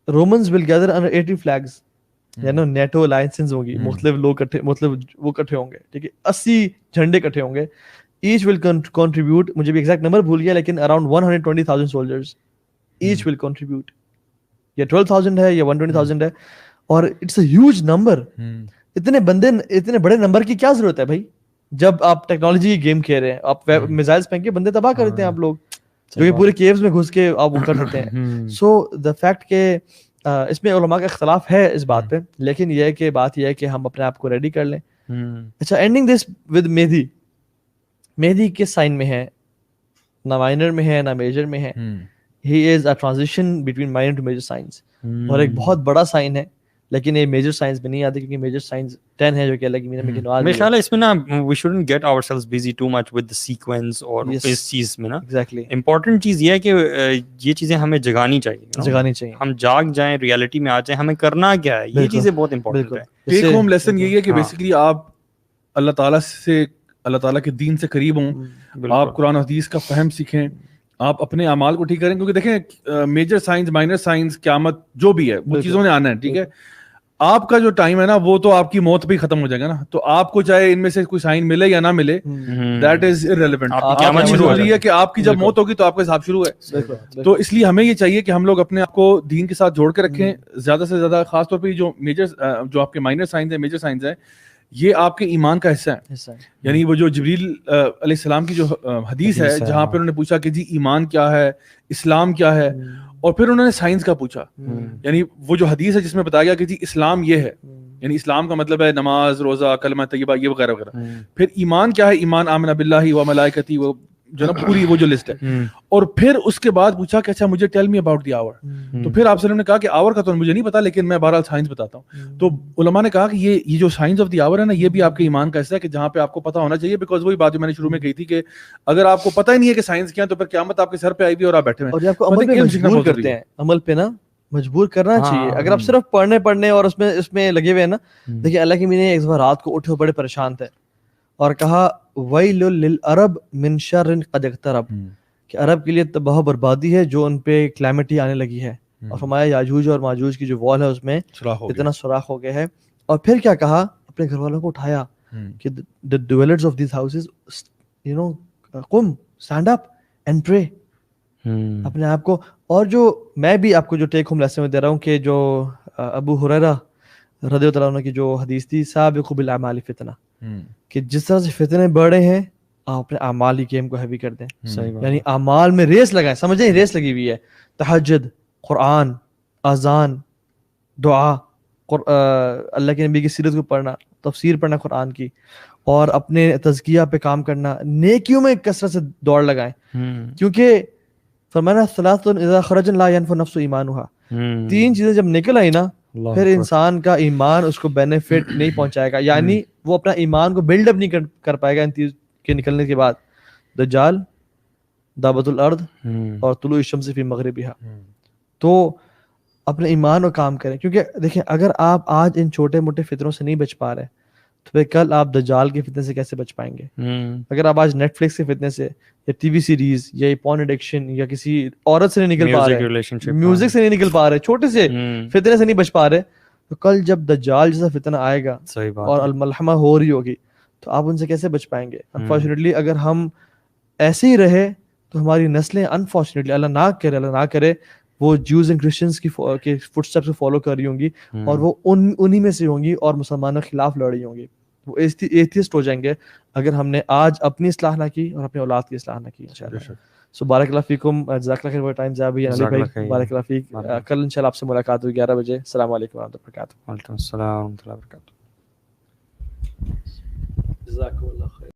رومنز ول گیدر انڈر 80 فلیگز, یعنی نیٹو الائنسز ہوگی, مختلف لوگ مطلب وہ اکٹھے ہوں گے, ٹھیک ہے, 80 جھنڈے اکٹھے ہوں گے. ایچ ول کنٹریبیوٹ, مجھے بھی ایگزیکٹ نمبر بھول گیا, لیکن اراؤنڈ 120,000 سولجرز ایچ ول کنٹریبیوٹ. یا 12,000 ہے یا 120,000 ہے, اور اٹس اے ہیوج نمبر. اتنے بندے, اتنے بڑے نمبر کی کیا ضرورت ہے بھائی, جب آپ ٹیکنالوجی کی گیم کھیل رہے ہیں, آپ میزائلز پھینک کے بندے تباہ کر دیتے ہیں آپ لوگ, جو کہ پورے کیوز میں گھس کے آپ وہ کر دیتے ہیں. سو دا فیکٹ کہ اس میں علماء کا اختلاف ہے اس بات پہ, لیکن یہ ہے کہ بات یہ ہے کہ ہم اپنے آپ کو ریڈی کر لیں. اچھا, اینڈنگ دس ود مہدی. مہدی کس سائن میں ہے, نہ مائنر میں ہے نہ میجر میں ہے. He is a transition between minor to major signs, اور ایک بہت بڑا سائن ہے, لیکن یہ میجر سائنس میں نہیں آتی کیونکہ میجر سائنس 10 ہے جو کہ اللہ کی میرے میں گنوا. میرے خیال ہے اس میں نا we shouldn't get ourselves busy too much with the sequence اور اس چیز میں نا. ایگزیکٹلی امپورٹنٹ چیز یہ ہے کہ یہ چیزیں ہمیں جگانی چاہیے, ہم جاگ جائیں, ریالٹی میں آ جائیں, ہمیں کرنا کیا ہے, یہ چیزیں بہت امپورٹنٹ ہے. ٹیک ہوم لیسن یہی ہے کہ بیسیکلی آپ اللہ تعالیٰ سے, اللہ تعالیٰ کے دین سے قریب ہوں, آپ قرآن و حدیث کا فہم سیکھیں, آپ اپنے اعمال کو ٹھیک کریں, کیونکہ دیکھیں میجر سائنس, مائنر سائنس, قیامت جو بھی ہے وہ چیزوں نے آنا ہے, ٹھیک ہے. آپ کا جو ٹائم ہے نا وہ تو آپ کی موت پہ ہی ختم ہو جائے گا نا. تو آپ کو چاہے ان میں سے کوئی سائن ملے یا نہ ملے, دیٹ از ارریلیونٹ. آپ کی ضروری ہے کہ آپ کی جب موت ہوگی تو آپ کا حساب شروع ہے. تو اس لیے ہمیں یہ چاہیے کہ ہم لوگ اپنے آپ کو دین کے ساتھ جوڑ کے رکھیں زیادہ سے زیادہ, خاص طور پہ جو میجر جو آپ کے مائنر سائنس ہیں, میجر سائنس ہیں, یہ آپ کے ایمان کا حصہ ہے. یعنی وہ جو جبریل علیہ السلام کی جو حدیث ہے جہاں پہ انہوں نے پوچھا کہ جی ایمان کیا ہے, اسلام کیا ہے, اور پھر انہوں نے سائنس کا پوچھا. یعنی وہ جو حدیث ہے جس میں بتایا گیا کہ جی اسلام یہ ہے, یعنی اسلام کا مطلب ہے نماز, روزہ, کلمہ طیبہ, یہ وغیرہ وغیرہ. پھر ایمان کیا ہے, ایمان آمن باللہ و ملائکتی, وہ جو نا پوری وہ جو لسٹ ہے. اور پھر اس کے بعد پوچھا کہ اچھا مجھے ٹیل می اباؤٹ دی آور. تو پھر آپ نے کہا کہ آور کا تو مجھے نہیں پتا, لیکن میں بہرحال سائنس بتاتا ہوں. تو علماء نے کہا کہ یہ جو سائنس آف دی آور ہے نا, یہ بھی آپ کے ایمان کا حصہ ہے کہ جہاں پہ آپ کو پتا ہونا چاہیے. بیکاز وہی بات جو میں نے شروع میں کہی تھی کہ اگر آپ کو پتہ ہی نہیں ہے کہ سائنس کیا ہے تو پھر قیامت آپ کے سر پہ آئی ہوئی اور آپ بیٹھے ہوئے ہیں. اور آپ کو عمل پہ مجبور کرتے ہیں, عمل پہ نا مجبور کرنا چاہیے. اگر آپ صرف پڑھنے اور اس میں لگے ہوئے ہیں نا, دیکھیے اللہ کی میاں ایک دفعہ رات کو اٹھے بڑے پریشان تھے اور کہا ویل للعرب من شر قد اقترب, کہ عرب کے لیے تباہ و بربادی ہے جو ان پہ کلیمٹی آنے لگی ہے. اور فرمایا یاجوج اور ماجوج کی جو وال ہے اس میں اتنا سوراخ ہو گیا ہے. اور پھر کیا کہا, اپنے گھر والوں کو اٹھایا کہ the dwellers of these houses, you know, قم, stand up and pray. اپنے آپ کو. اور جو میں بھی آپ کو جو ٹیک ہوم لیسن میں دے رہا ہوں کہ جو ابو ہریرہ رضی اللہ عنہ کی جو حدیث تھی, سابقوا بالاعمال فتنہ, کہ جس طرح سے فتنے بڑھے ہیں آپ اپنے اعمال کی گیم کو ہیوی کر دیں. یعنی اعمال میں ریس لگائیں, سمجھیں ریس لگی ہوئی ہے. تہجد, قرآن, اذان, دعا, اللہ کے نبی کی سیرت کو پڑھنا, تفسیر پڑھنا قرآن کی, اور اپنے تزکیہ پہ کام کرنا, نیکیوں میں کثرت سے دوڑ لگائیں. کیونکہ فرمانا ثلاث اذا خرجن لا ينفع نفس ایمانها, 3 چیزیں جب نکل آئی نا پھر انسان کا ایمان اس کو بینیفٹ نہیں پہنچائے گا. یعنی وہ اپنا ایمان کو بلڈ اپ نہیں کر پائے گا ان چیز کے نکلنے کے بعد. دجال, دعوت الارض, اور طلوع الشمس فی مغربها. تو اپنے ایمان کو کام کریں, کیونکہ دیکھیں اگر آپ آج ان چھوٹے موٹے فتنوں سے نہیں بچ پا رہے تو پھر کل آپ دجال کے فتنے سے کیسے بچ پائیں گے. اگر آپ آج نیٹ فلکس کے فتنے سے یا ٹی وی سیریز یا پورن ایڈکشن یا کسی عورت سے نہیں نکل پا رہے, میوزک سے نہیں نکل پا رہے, چھوٹے سے فتنے سے نہیں بچ پا رہے, تو کل جب دجال جیسا فتنہ آئے گا اور الملحمہ ہو رہی ہوگی تو آپ ان سے کیسے بچ پائیں گے. انفارچونیٹلی اگر ہم ایسے ہی رہے تو ہماری نسلیں انفارچونیٹلی اللہ نہ کرے وہ جوز اینڈ کرسچنس کی فٹ اسٹیپس کو فالو کر رہی ہوں گی, اور وہ انہی میں سے ہوں گی اور مسلمانوں کے خلاف لڑ رہی ہوں گی. وہ ایتھیسٹ ہو جائیں گے اگر ہم نے آج اپنی اصلاح نہ کی اور اپنے اولاد کی اصلاح نہ کی انشاءاللہ. سو بارک اللہ فیکم, جزاک اللہ خیر فار ٹائم ضیاء علی بھائی, بارک اللہ فیک. کل انشاءاللہ آپ سے ملاقات ہوگی 11 بجے. السلام علیکم ورحمۃ اللہ وبرکاتہ. وعلیکم السلام ورحمۃ اللہ وبرکاتہ. جزاک اللہ خیر.